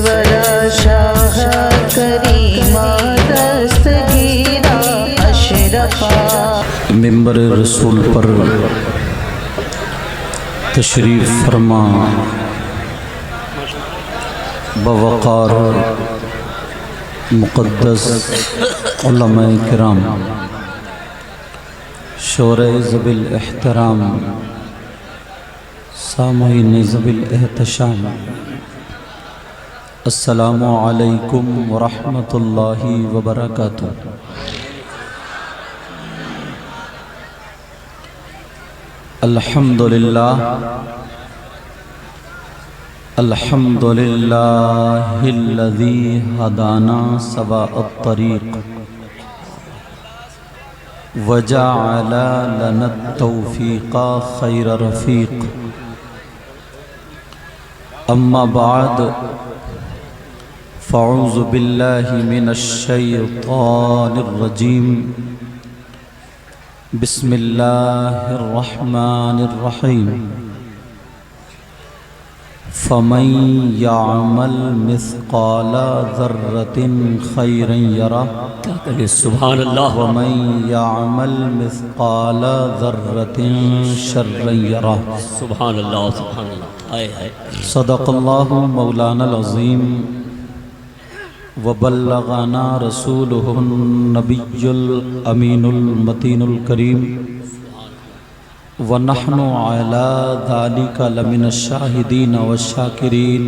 ورا شاہ کریمہ دستگیرہ اشرفا ممبر رسول پر تشریف فرما بوقار مقدس علماء کرام، شورے ذوی الاحترام، سامعین ذوی الاحتشام، السلام علیکم ورحمۃ اللہ وبرکاتہ۔ الحمدللہ الحمدللہ الذی ہدانا سواء الطریق وجعل لنا التوفیق خیر رفیق، اما بعد فاعوذ باللہ من الشیطان الرجیم، بسم اللہ الرحمن الرحیم، فمن يعمل مثقال ذرة خيرا يره سبحان اللہ، ومن يعمل مثقال ذرة شرا يره۔ سبحان اللہ، سبحان اللہ، صدق اللہ مولانا العظیم وبلغنا رسولہ النبی الامین المتین الکریم، ونحن علی ذلک لمن الشاہدین والشاکرین،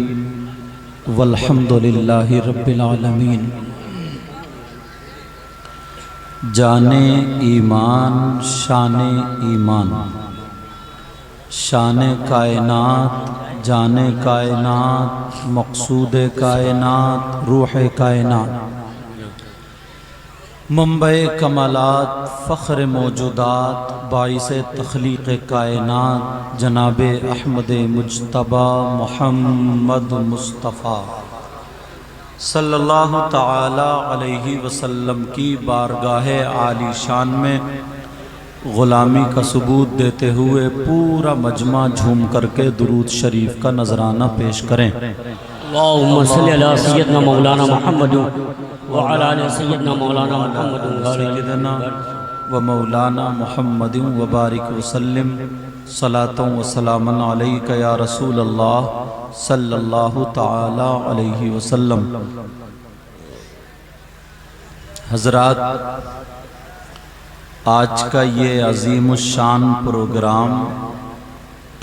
والحمد للہ رب العالمین۔ جان ایمان، شان ایمان، شان کائنات، جان کائنات، مقصود کائنات، روح کائنات، منبع کمالات، فخر موجودات، باعث تخلیق کائنات، جناب احمد مجتبی محمد مصطفیٰ صلی اللہ تعالی علیہ وسلم کی بارگاہ عالی شان میں غلامی کا ثبوت دیتے ہوئے پورا مجمع جھوم کر کے درود شریف کا نذرانہ پیش کریں۔ اللہم صلی علی سیدنا مولانا محمد وعلی آل سیدنا مولانا محمد سیدنا و مولانا محمد وبارک وسلم، صلاۃ و سلام علیک یا رسول اللہ صلی اللہ تعالی علیہ وسلم۔ حضرات، آج کا یہ عظیم الشان پروگرام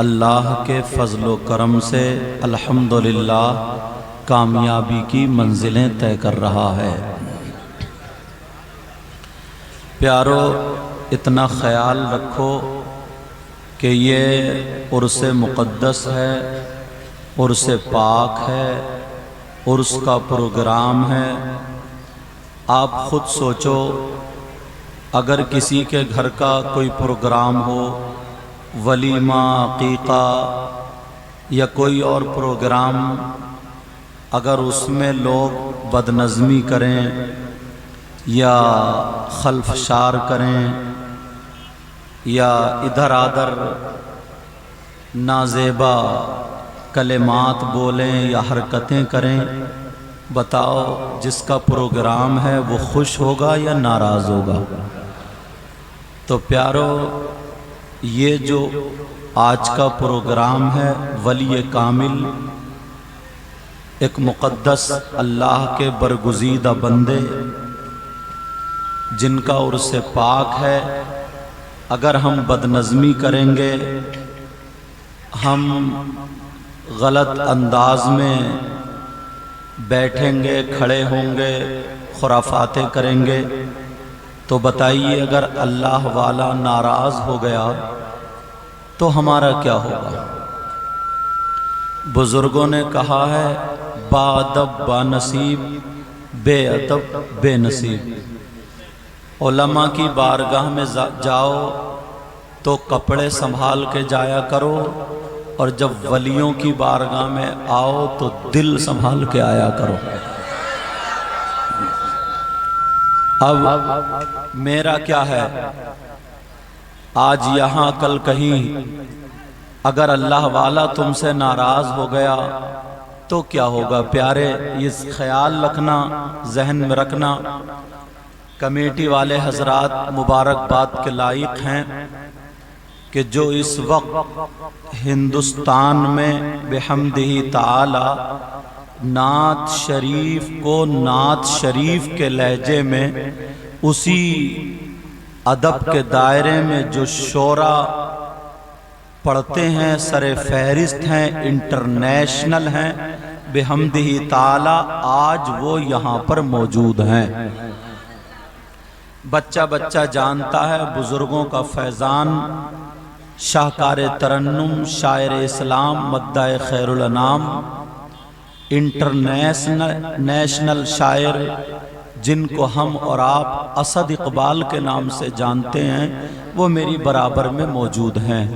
اللہ کے فضل و کرم سے الحمدللہ کامیابی کی منزلیں طے کر رہا ہے۔ پیارو، اتنا خیال رکھو کہ یہ عرس مقدس ہے، عرس پاک ہے، عرس کا پروگرام ہے۔ آپ خود سوچو، اگر کسی کے گھر کا کوئی پروگرام ہو، ولیمہ، عقیقہ یا کوئی اور پروگرام، اگر اس میں لوگ بدنظمی کریں یا خلفشار کریں یا ادھر آدھر نازیبا کلمات بولیں یا حرکتیں کریں، بتاؤ جس کا پروگرام ہے وہ خوش ہوگا یا ناراض ہوگا؟ تو پیارو، یہ جو آج کا پروگرام ہے، ولی کامل، ایک مقدس اللہ کے برگزیدہ بندے جن کا عرس پاک ہے، اگر ہم بدنظمی کریں گے، ہم غلط انداز میں بیٹھیں گے، کھڑے ہوں گے، خرافاتیں کریں گے، تو بتائیے اگر اللہ والا ناراض ہو گیا تو ہمارا کیا ہوگا؟ بزرگوں نے کہا ہے، با ادب با نصیب، بے ادب بے نصیب۔ علماء کی بارگاہ میں جاؤ تو کپڑے سنبھال کے جایا کرو، اور جب ولیوں کی بارگاہ میں آؤ تو دل سنبھال کے آیا کرو۔ اب میرا کیا ہے، آج یہاں کل کہیں اگر اللہ والا تم سے ناراض ہو گیا تو کیا ہوگا پیارے؟ یہ خیال رکھنا، ذہن میں رکھنا، کمیٹی والے حضرات مبارکباد کے لائق ہیں کہ جو اس وقت ہندوستان میں بحمدہ تعالی نعت شریف کو نعت شریف کے لہجے میں اسی ادب کے دائرے میں جو شعرا پڑھتے ہیں، سر فہرست ہیں، انٹرنیشنل ہیں، بحمدہ تعالی آج وہ یہاں پر موجود ہیں۔ بچہ بچہ جانتا ہے بزرگوں کا فیضان، شاہکار ترنم، شاعر اسلام، مداح خیر الانام، انٹرنیشنل شاعر جن کو ہم اور آپ اسد اقبال کے نام سے جانتے ہیں، وہ میری برابر میں موجود ہیں۔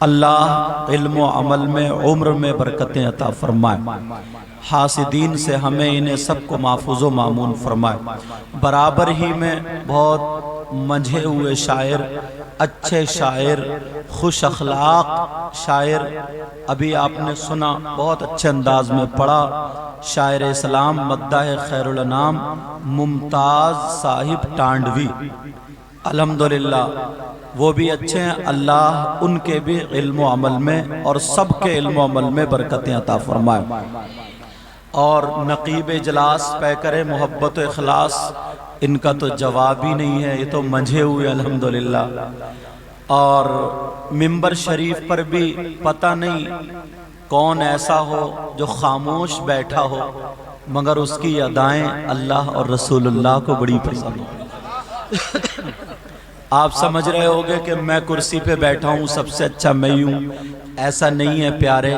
اللہ علم و عمل میں، عمر میں برکتیں عطا فرمائے، حاسدین سے ہمیں انہیں سب کو محفوظ و مامون فرمائے۔ برابر ہی میں بہت منجھے ہوئے شاعر، اچھے شاعر، خوش اخلاق شاعر، ابھی آپ نے سنا، بہت اچھے انداز میں پڑھا، شاعر اسلام مداح خیر الانام ممتاز صاحب ٹانڈوی، الحمدللہ وہ بھی اچھے ہیں۔ اللہ ان کے بھی علم و عمل میں اور سب کے علم و عمل میں برکتیں عطا فرمائے۔ اور نقیب اجلاس پیکر محبت و اخلاص، ان کا تو جواب ہی نہیں ہے، یہ تو منجھے ہوئے الحمدللہ۔ اور منبر شریف پر بھی پتہ نہیں کون ایسا ہو جو خاموش بیٹھا ہو، مگر اس کی ادائیں اللہ اور رسول اللہ کو بڑی پسند ہو۔ آپ سمجھ رہے ہوگے کہ میں کرسی پہ بیٹھا ہوں، سب سے اچھا میں ہوں، ایسا نہیں ہے پیارے۔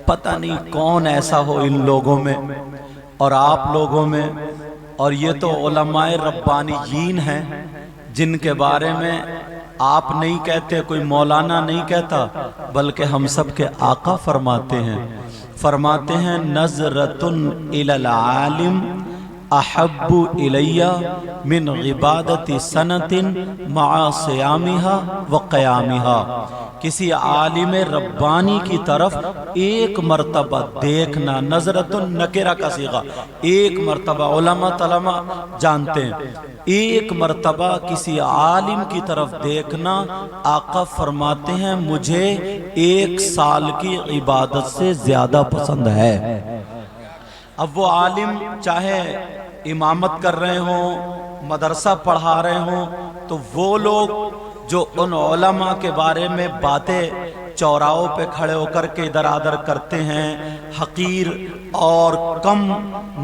پتہ نہیں کون ایسا ہو ان لوگوں میں اور آپ لوگوں میں، اور یہ تو علماء ربانیین ہیں جن کے بارے میں آپ نہیں کہتے، کوئی مولانا نہیں کہتا، بلکہ ہم سب کے آقا فرماتے ہیں نظرۃ الی العالم احب الی من عبادت سنۃ مع صیامها وقیامها۔ کسی عالم ربانی کی طرف ایک مرتبہ دیکھنا، نظرۃ نکرہ کا صیغہ، ایک مرتبہ، علماء جانتے ہیں، ایک مرتبہ کسی عالم کی طرف دیکھنا، آقا فرماتے ہیں مجھے 1 سال کی عبادت سے زیادہ پسند ہے۔ اب وہ عالم چاہے امامت کر رہے ہوں، مدرسہ پڑھا رہے ہوں، تو وہ لوگ جو ان علماء کے بارے میں باتیں چوراہوں پہ کھڑے ہو کر کے ادھر ادھر کرتے ہیں، حقیر اور کم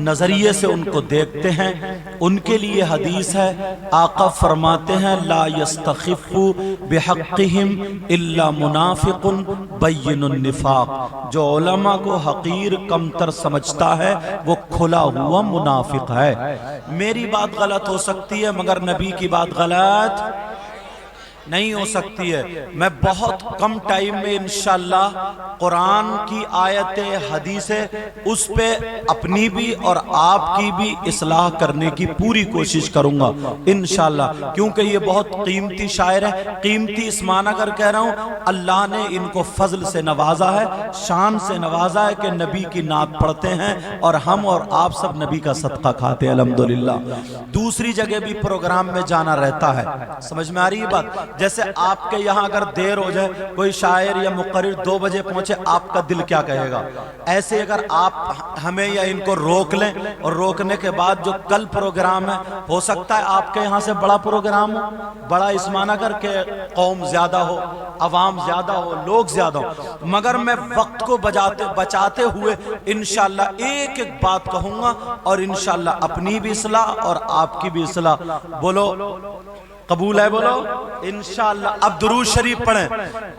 نظریے سے ان کو دیکھتے ہیں، ان کے لیے حدیث ہے، آقا فرماتے ہیں لا یستخف بحقہم الا منافق بین النفاق۔ جو علماء کو حقیر کمتر سمجھتا ہے وہ کھلا ہوا منافق ہے۔ میری بات غلط ہو سکتی ہے مگر نبی کی بات غلط نہیں ہو سکتی ہے۔ میں بہت کم ٹائم میں انشاءاللہ قرآن کی آیتیں، حدیثیں، اس پہ اپنی بھی اور آپ کی بھی اصلاح کرنے کی پوری کوشش کروں گا انشاءاللہ، کیونکہ یہ بہت قیمتی شاعر ہے۔ قیمتی اس معنی کر کہہ رہا ہوں اللہ نے ان کو فضل سے نوازا ہے، شان سے نوازا ہے کہ نبی کی نعت پڑھتے ہیں، اور ہم اور آپ سب نبی کا صدقہ کھاتے ہیں الحمدللہ۔ دوسری جگہ بھی پروگرام میں جانا رہتا ہے، سمجھ میں آ رہی ہے بات؟ جیسے آپ کے یہاں اگر دیر ہو جائے، کوئی شاعر یا مقرر 2 بجے پہنچے، آپ کا دل کیا کہے گا؟ ایسے اگر آپ ہمیں یا ان کو روک لیں، اور روکنے کے بعد جو کل پروگرام ہے، ہو سکتا ہے آپ کے یہاں سے بڑا پروگرام ہو، بڑا اس معنی کر کے قوم زیادہ ہو، عوام زیادہ ہو، لوگ زیادہ ہو، مگر میں وقت کو بچاتے ہوئے انشاءاللہ ایک ایک بات کہوں گا، اور انشاءاللہ اپنی بھی اصلاح اور آپ کی بھی اصلاح۔ بولو قبول ہے؟ بولو انشاءاللہ۔ اب درود شریف پڑھیں،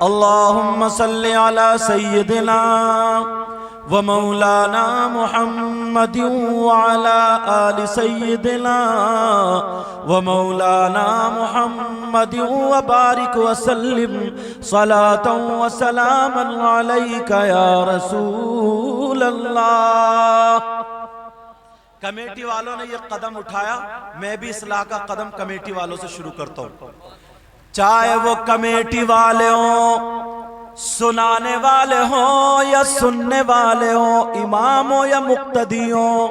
اللہم صلی علی سیدنا و مولانا محمد وعلی آل سیدنا و مولانا محمد وبارک وسلم صلاة و سلاما علیک یا رسول اللہ۔ کمیٹی والوں نے یہ قدم اٹھایا، میں بھی اصلاح کا قدم کمیٹی والوں سے شروع کرتا ہوں، چاہے وہ کمیٹی والے ہوں سنانے والے ہوں یا سننے والے ہوں، امام ہو یا مقتدی ہوں،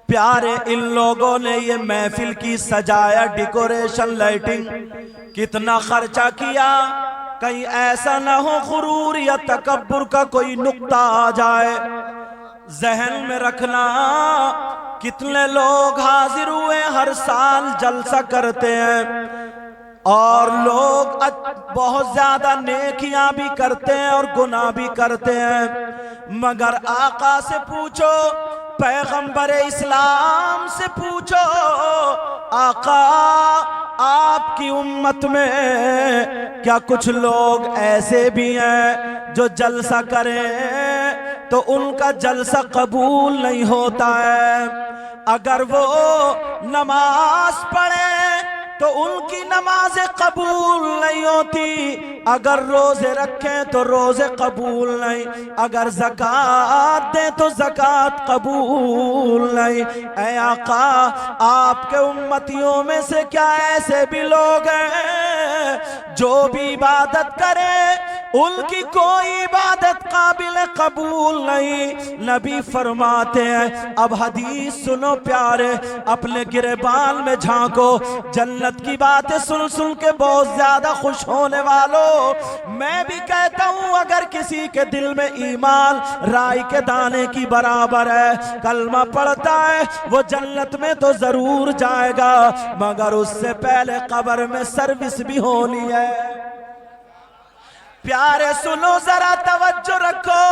پیارے ان لوگوں نے یہ محفل کی سجایا، ڈیکوریشن، لائٹنگ، کتنا خرچہ کیا، کہیں ایسا نہ ہو غرور یا تکبر کا کوئی نقطہ آ جائے۔ ذہن میں رکھنا، کتنے لوگ حاضر ہوئے، ہر سال جلسہ کرتے ہیں اور لوگ بہت زیادہ نیکیاں بھی کرتے ہیں اور گناہ بھی کرتے ہیں، مگر آقا سے پوچھو، پیغمبر اسلام سے پوچھو، آقا آپ کی امت میں کیا کچھ لوگ ایسے بھی ہیں جو جلسہ کریں تو ان کا جلسہ قبول نہیں ہوتا ہے، اگر وہ نماز پڑھیں تو ان کی نمازیں قبول نہیں ہوتی، اگر روزے رکھیں تو روزے قبول نہیں، اگر زکوٰۃ دیں تو زکوٰۃ قبول نہیں۔ اے آقا، آپ کے امتیوں میں سے کیا ایسے بھی لوگ ہیں جو بھی عبادت کریں ان کی کوئی عبادت قابل قبول نہیں؟ نبی فرماتے ہیں، اب حدیث سنو پیارے، اپنے گریبان میں جھانکو، جنت کی باتیں سن سن کے بہت زیادہ خوش ہونے والوں، میں بھی کہتا ہوں اگر کسی کے دل میں ایمان رائی کے دانے کی برابر ہے، کلمہ پڑھتا ہے، وہ جنت میں تو ضرور جائے گا، مگر اس سے پہلے قبر میں سروس بھی ہونی ہے۔ پیارے سنو، ذرا توجہ رکھو،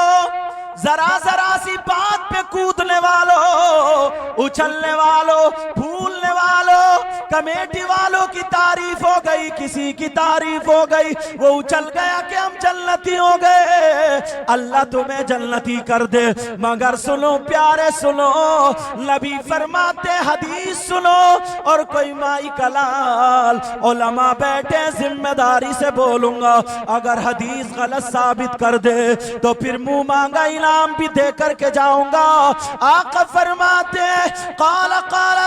ذرا سی بات پہ کودنے والوں، اچھلنے والوں، پھولنے والوں، کمیٹی والوں کی تعریف ہو گئی، کسی کی تعریف ہو گئی، وہ اچھل گیا کہ ہم جنتی ہو گئے، اللہ تمہیں جنتی کر دے، مگر سنو پیارے سنو، نبی فرماتے، حدیث سنو، اور کوئی مائی کلال علماء بیٹھے، ذمہ داری سے بولوں گا، اگر حدیث غلط ثابت کر دے تو پھر منہ مانگا انعام بھی دے کر کے جاؤں گا۔ آقا فرماتے ہیں، قال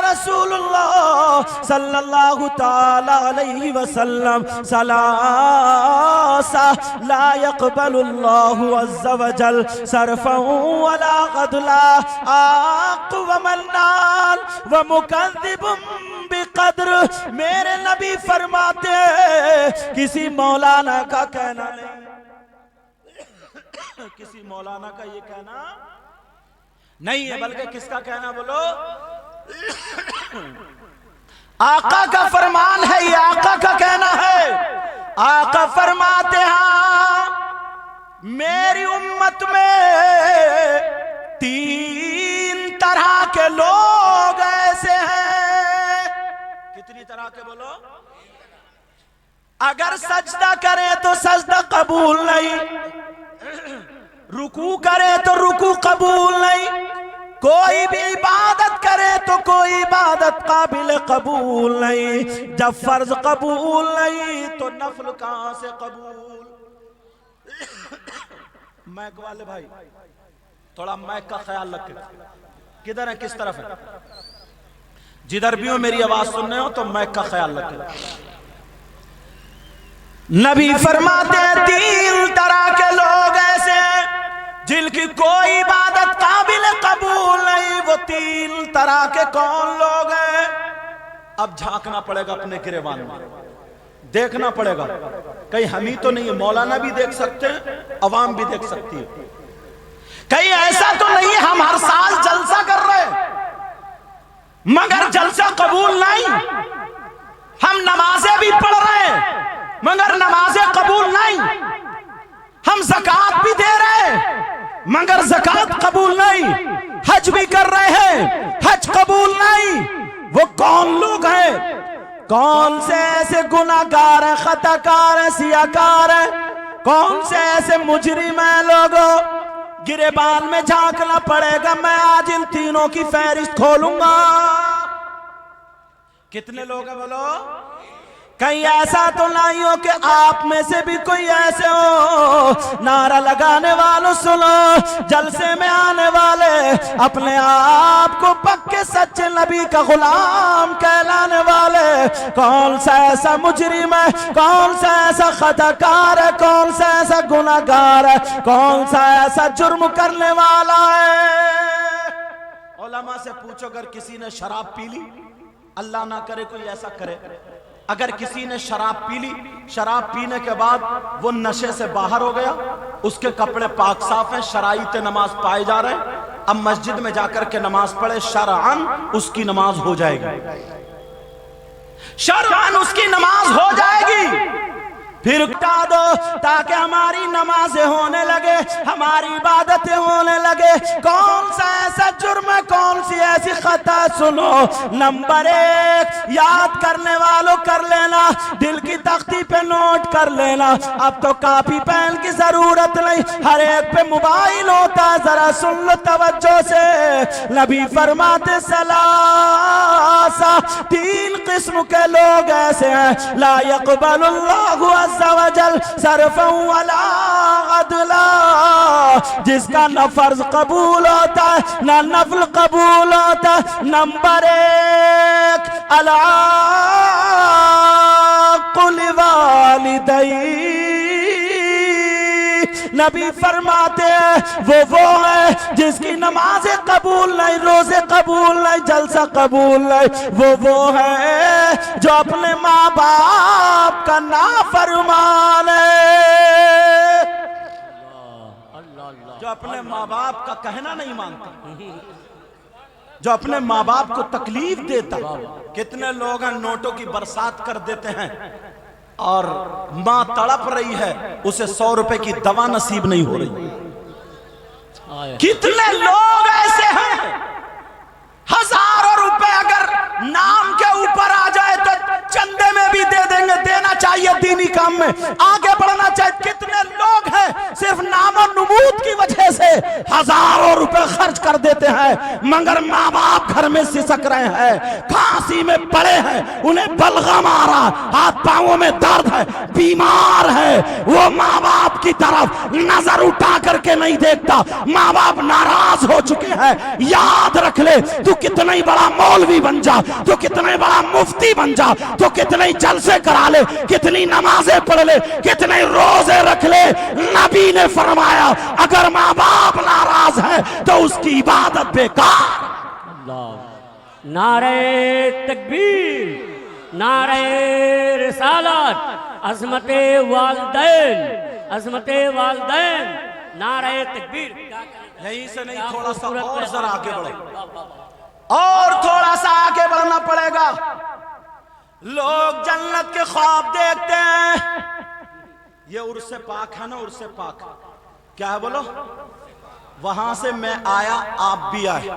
رسول اللہ صلی اللہ تعالی علیہ وسلم، ثلاثہ لا يقبل اللہ عز وجل صرفا ولا غدلا، آق ومنان ومکذب بقدر۔ میرے نبی فرماتے ہیں، کسی مولانا کا کہنا نہیں، کسی مولانا کا یہ کہنا نہیں ہے، بلکہ کس کا کہنا بولو؟ آقا کا فرمان ہے، یہ آقا کا کہنا ہے۔ آقا فرماتے ہیں، میری امت میں 3 طرح کے لوگ ایسے ہیں۔ کتنی طرح کے بولو؟ اگر سجدہ کرے تو سجدہ قبول نہیں، رکوع کرے تو رکوع قبول نہیں، کوئی بھی عبادت کرے تو کوئی عبادت قابل قبول نہیں، جب فرض قبول نہیں تو نفل کہاں سے قبول؟ مائک والے بھائی تھوڑا مائک کا خیال رکھیں، کدھر ہے، کس طرف ہے؟ جدھر بھی ہو میری آواز سننے ہو تو مائک کا خیال رکھیں۔ نبی فرماتے ہیں، 3 طرح کے لوگ ایسے ہیں جن کی کوئی عبادت قابل قبول نہیں۔ وہ 3 طرح کے کون لوگ ہیں؟ اب جھانکنا پڑے گا اپنے گریبان میں، دیکھنا پڑے گا، کہیں ہم ہی تو نہیں ہے، مولانا بھی دیکھ سکتے ہیں، عوام بھی دیکھ سکتی ہے، کہیں ایسا تو نہیں ہے ہم ہر سال جلسہ کر رہے ہیں مگر جلسہ قبول نہیں، ہم نمازیں بھی پڑھ رہے ہیں مگر نمازیں قبول نہیں، ہم زکوٰۃ بھی دے رہے ہیں مگر زکوٰۃ قبول نہیں، حج بھی کر رہے ہیں حج قبول نہیں۔ وہ کون لوگ ہیں؟ کون سے ایسے گناہگار ہیں، خطا کار ہیں، سیاہ کار ہیں، کون سے ایسے مجرم ہیں؟ لوگوں گریبان میں جھانکنا پڑے گا، میں آج ان 3 کی فہرست کھولوں گا۔ کتنے لوگ ہیں بولو؟ کہیں ایسا تو نہیں ہو کہ آپ میں سے بھی کوئی ایسے ہو نعرہ لگانے والوں سنو، جلسے میں آنے والے اپنے آپ کو پکے سچے نبی کا غلام کہلانے والے، کون سا ایسا مجرم ہے، کون سا ایسا خطا کار ہے، کون سا ایسا گناہ گار ہے، کون سا ایسا جرم کرنے والا ہے؟ علماء سے پوچھو اگر کسی نے شراب پی لی، اللہ نہ کرے کوئی ایسا کرے، اگر کسی نے شراب پی لی، شراب پینے کے بعد وہ نشے سے باہر ہو گیا، اس کے کپڑے پاک صاف ہیں، شرائط نماز پائے جا رہے ہیں، اب مسجد میں جا کر کے نماز پڑھے، شرعاً اس کی نماز ہو جائے گی، شرعاً اس کی نماز ہو جائے گی۔ پھر اٹھا دو تاکہ ہماری نمازیں ہونے لگے، ہماری عبادتیں ہونے لگے۔ کون سا ایسا جرم ہے، کون سی ایسی خطا؟ سنو، نمبر 1 یاد کرنے والوں کر لینا، دل کی تختی پہ نوٹ کر لینا، اب تو کاپی پین کی ضرورت نہیں، ہر ایک پہ موبائل ہوتا ہے، ذرا سن لو توجہ سے۔ نبی فرماتے ثلاثہ، 3 قسم کے لوگ ایسے ہیں، لا يقبل اللہ عز وجل صرفا ولا عدلا، جس کا نہ فرض قبول ہوتا ہے نہ نفل قبول ہوتا ہے۔ نمبر 1 العاق لوالدیہ، نبی فرماتے ہیں وہ ہے جس کی نمازیں قبول نہیں، روزے قبول نہیں، جلسہ قبول نہیں، وہ ہے جو اپنے ماں باپ کا نافرمان ہے، جو اپنے ماں باپ کا کہنا نہیں مانتا، جو اپنے ماں باپ کو تکلیف دیتا۔ کتنے لوگ ہیں نوٹوں کی برسات کر دیتے ہیں اور ماں تڑپ رہی ہے، اسے 100 روپے کی دوا نصیب نہیں ہو رہی۔ کتنے لوگ ایسے ہیں، ہزاروں روپے اگر نام کے اوپر آ جائے تو چندے میں بھی دے دیں گے، دینا چاہیے دینی کام میں آگے بڑھنا چاہیے۔ کتنے لوگ ہیں صرف نام و نمود کی وجہ سے ہزاروں روپے خرچ کر دیتے ہیں، مگر ماں باپ گھر میں سسک رہے ہیں، کھانسی میں پڑے ہیں، انہیں بلغم آ رہا، ہاتھ پاؤں میں درد ہے، بیمار ہے، وہ ماں باپ کی طرف نظر اٹھا کر کے نہیں دیکھتا، ماں باپ ناراض ہو چکے ہیں۔ یاد رکھ لے، تو کتنا ہی بڑا مولوی بن جا، تو کتنا ہی بڑا مفتی بن جا، تو کتنے جلسے کرا لے، کتنی نمازیں پڑھ لے، کتنے روزے رکھ لے، نبی نے فرمایا اگر ماں باپ ناراض ہے تو اس کی عبادت بیکار۔ نعرہ تکبیر، نعرہ رسالت، عظمت والدین، عظمت والدین، نعرہ تکبیر۔ یہیں سے نہیں، تھوڑا سا اور ذرا آگے بڑھو، اور تھوڑا سا آگے بڑھنا پڑے گا۔ لوگ جنت کے خواب دیکھتے ہیں، یہ عرس پاک ہے نا، عرس پاک کیا ہے بولو؟ وہاں سے میں آیا، آپ بھی آئے۔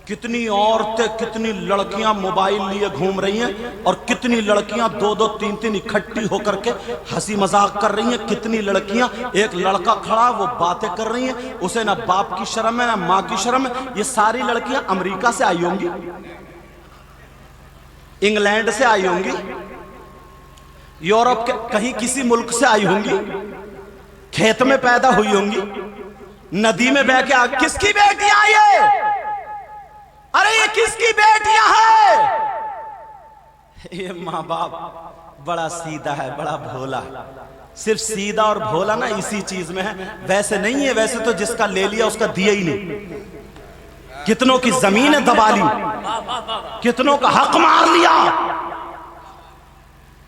کتنی عورتیں، کتنی لڑکیاں موبائل لیے گھوم رہی ہیں، اور کتنی لڑکیاں 2-2 3-3 اکٹھی ہو کر کے ہنسی مذاق کر رہی ہیں۔ کتنی لڑکیاں، ایک لڑکا کھڑا وہ باتیں کر رہی ہیں، اسے نہ باپ کی شرم ہے نہ ماں کی شرم ہے۔ یہ ساری لڑکیاں امریکہ سے آئی ہوں گی، انگلینڈ سے آئی ہوں گی، یورپ کے کہیں کسی ملک سے آئی ہوں گی، کھیت میں پیدا ہوئی ہوں گی، ندی میں بہ کے کس کی بیٹیاں یہ؟ ارے یہ کس کی بیٹیاں ہیں؟ یہ ماں باپ بڑا سیدھا ہے، بڑا بھولا ہے۔ صرف سیدھا اور بھولا نا اسی چیز میں ہے، ویسے نہیں ہے۔ ویسے تو جس کا لے لیا اس کا دیا ہی نہیں، کتنوں کی زمینیں دبا لی، کتنوں کا حق مار لیا۔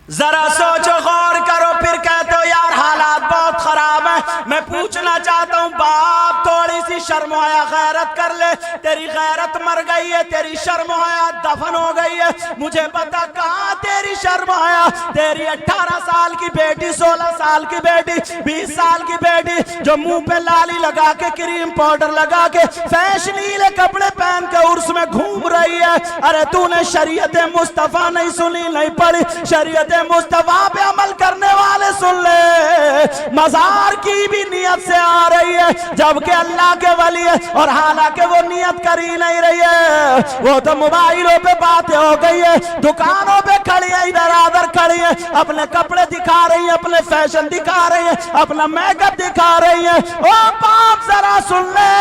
ذرا سوچو، غور کرو، پھر کہتے ہو یار حالات بہت خراب ہیں۔ میں پوچھنا چاہتا ہوں، باپ تھوڑی سی شرم و حیا غیرت کر لے، تیری غیرت مر گئی ہے، تیری شرم و حیا دفن ہو گئی ہے۔ مجھے بتا کہاں تیری شرم و حیا؟ تیری 18 سال کی بیٹی، 16 سال کی بیٹی، 20 سال کی بیٹی جو منہ پہ لالی لگا کے، کریم پاؤڈر لگا کے، فیشنیلے کپڑے پہن کے عرس میں گھوم رہی ہے۔ ارے تو نے شریعت مصطفیٰ نہیں سنی، نہیں پڑھی، شریعت مصطفیٰ پہ عمل کرنے والے سن لے۔ مزار کی بھی نیت سے آ رہی ہے، جبکہ اللہ اللہ کے ولی ہے اور حالانکہ وہ نیت کر ہی نہیں رہی ہے، وہ تو موبائلوں پہ باتیں ہو گئی ہے، دکانوں پہ کھڑی ہے، ادھر ادھر کھڑی ہے، اپنے کپڑے دکھا رہی ہیں، اپنے فیشن دکھا رہی ہیں، اپنا میک اپ دکھا رہی ہیں۔ او باپ ذرا سن لے،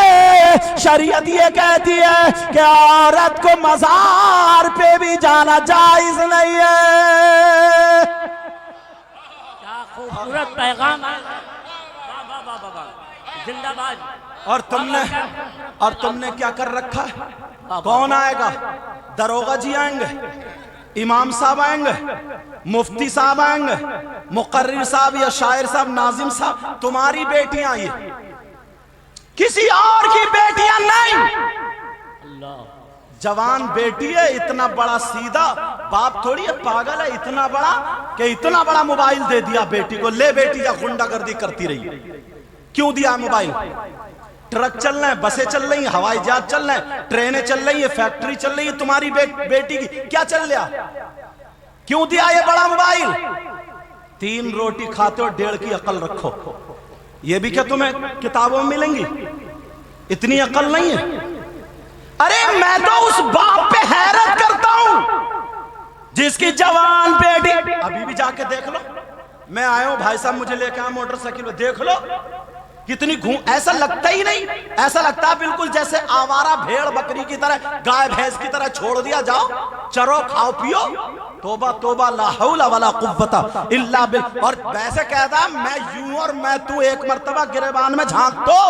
شریعت یہ کہتی ہے کہ عورت کو مزار پہ بھی جانا جائز نہیں ہے۔ کیا خوبصورت پیغام ہے، زندہ باد۔ اور تم نے کیا کر رکھا ہے؟ کون آئے گا؟ دروغہ جی آئیں گے، امام صاحب آئیں گے، مفتی صاحب آئیں گے، مقرر صاحب یا شاعر صاحب، ناظم صاحب، تمہاری بیٹیاں آئیے، کسی اور کی بیٹیاں نہیں۔ جوان بیٹی ہے، اتنا بڑا سیدھا باپ تھوڑی ہے، پاگل ہے، اتنا بڑا کہ اتنا بڑا موبائل دے دیا بیٹی کو، لے بیٹی یا غنڈہ گردی کرتی رہی۔ کیوں دیا موبائل؟ ٹرک چل رہے ہیں، بسیں چل رہی ہیں، ہوائی جہاز چل رہے ہیں، ٹرینیں چل رہی ہیں، فیکٹری چل رہی ہے، تمہاری بیٹی کی کیا چل رہا؟ کیوں دیا یہ بڑا موبائل؟ 3 روٹی کھاتے ہو، 1.5 کی عقل رکھو۔ یہ بھی کیا تمہیں کتابوں میں ملیں گی؟ اتنی عقل نہیں ہے؟ ارے میں تو اس باپ پہ حیرت کرتا ہوں جس کی جوان بیٹی، ابھی بھی جا کے دیکھ لو، میں آیا ہوں بھائی صاحب مجھے لے کے آیا موٹر سائیکل پہ، دیکھ لو کتنی ایسا لگتا ہی نہیں، ایسا لگتا ہے بالکل جیسے آوارہ بھیڑ بکری کی طرح، گائے بھینس کی طرح چھوڑ دیا، جاؤ چرو کھاؤ پیو۔ توبہ توبہ، لا حول ولا قوت الا باللہ۔ اور ویسے کہتا میں یوں اور میں تو ایک مرتبہ گریبان میں جھانک تو۔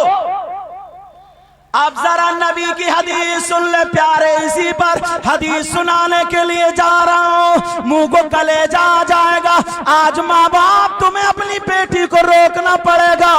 اب ذرا نبی کی حدیث سن لے پیارے، اسی پر حدیث سنانے کے لیے جا رہا ہوں، منہ کو کلیجہ آ جائے گا۔ آج ماں باپ تمہیں اپنی بیٹی کو روکنا پڑے گا۔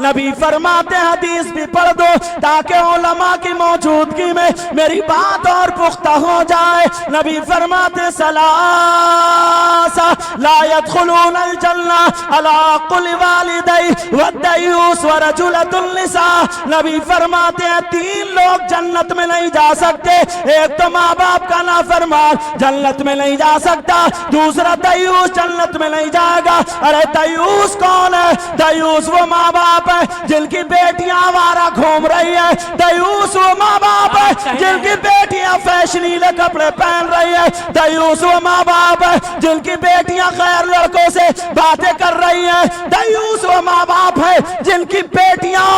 نبی فرماتے حدیث بھی پڑھ دو تاکہ علماء کی موجودگی میں میری بات اور پختہ ہو جائے۔ نبی فرماتے ثلاثہ لا يدخلون الجنہ علی قل والدی والدیوس ورجلۃ النساء۔ نبی فرماتے ہیں 3 لوگ جنت میں نہیں جا سکتے، ایک تو ماں باپ کا نافرمان جنت میں نہیں جا سکتا، دوسرا دیوس جنت میں نہیں جائے گا۔ ارے دیوس کون ہے؟ دیوس وہ ماں باپ ہے جن کی بیٹیاں آوارہ گھوم رہی ہے، دیوس وہ ماں باپ ہے جن کی بیٹیاں فیشنیلے کپڑے پہن رہی ہے، دیوس وہ ماں باپ ہے جن کی بیٹیاں غیر لڑکوں سے باتیں کر رہی ہیں، دیوس وہ ماں باپ ہے جن کی بیٹیاں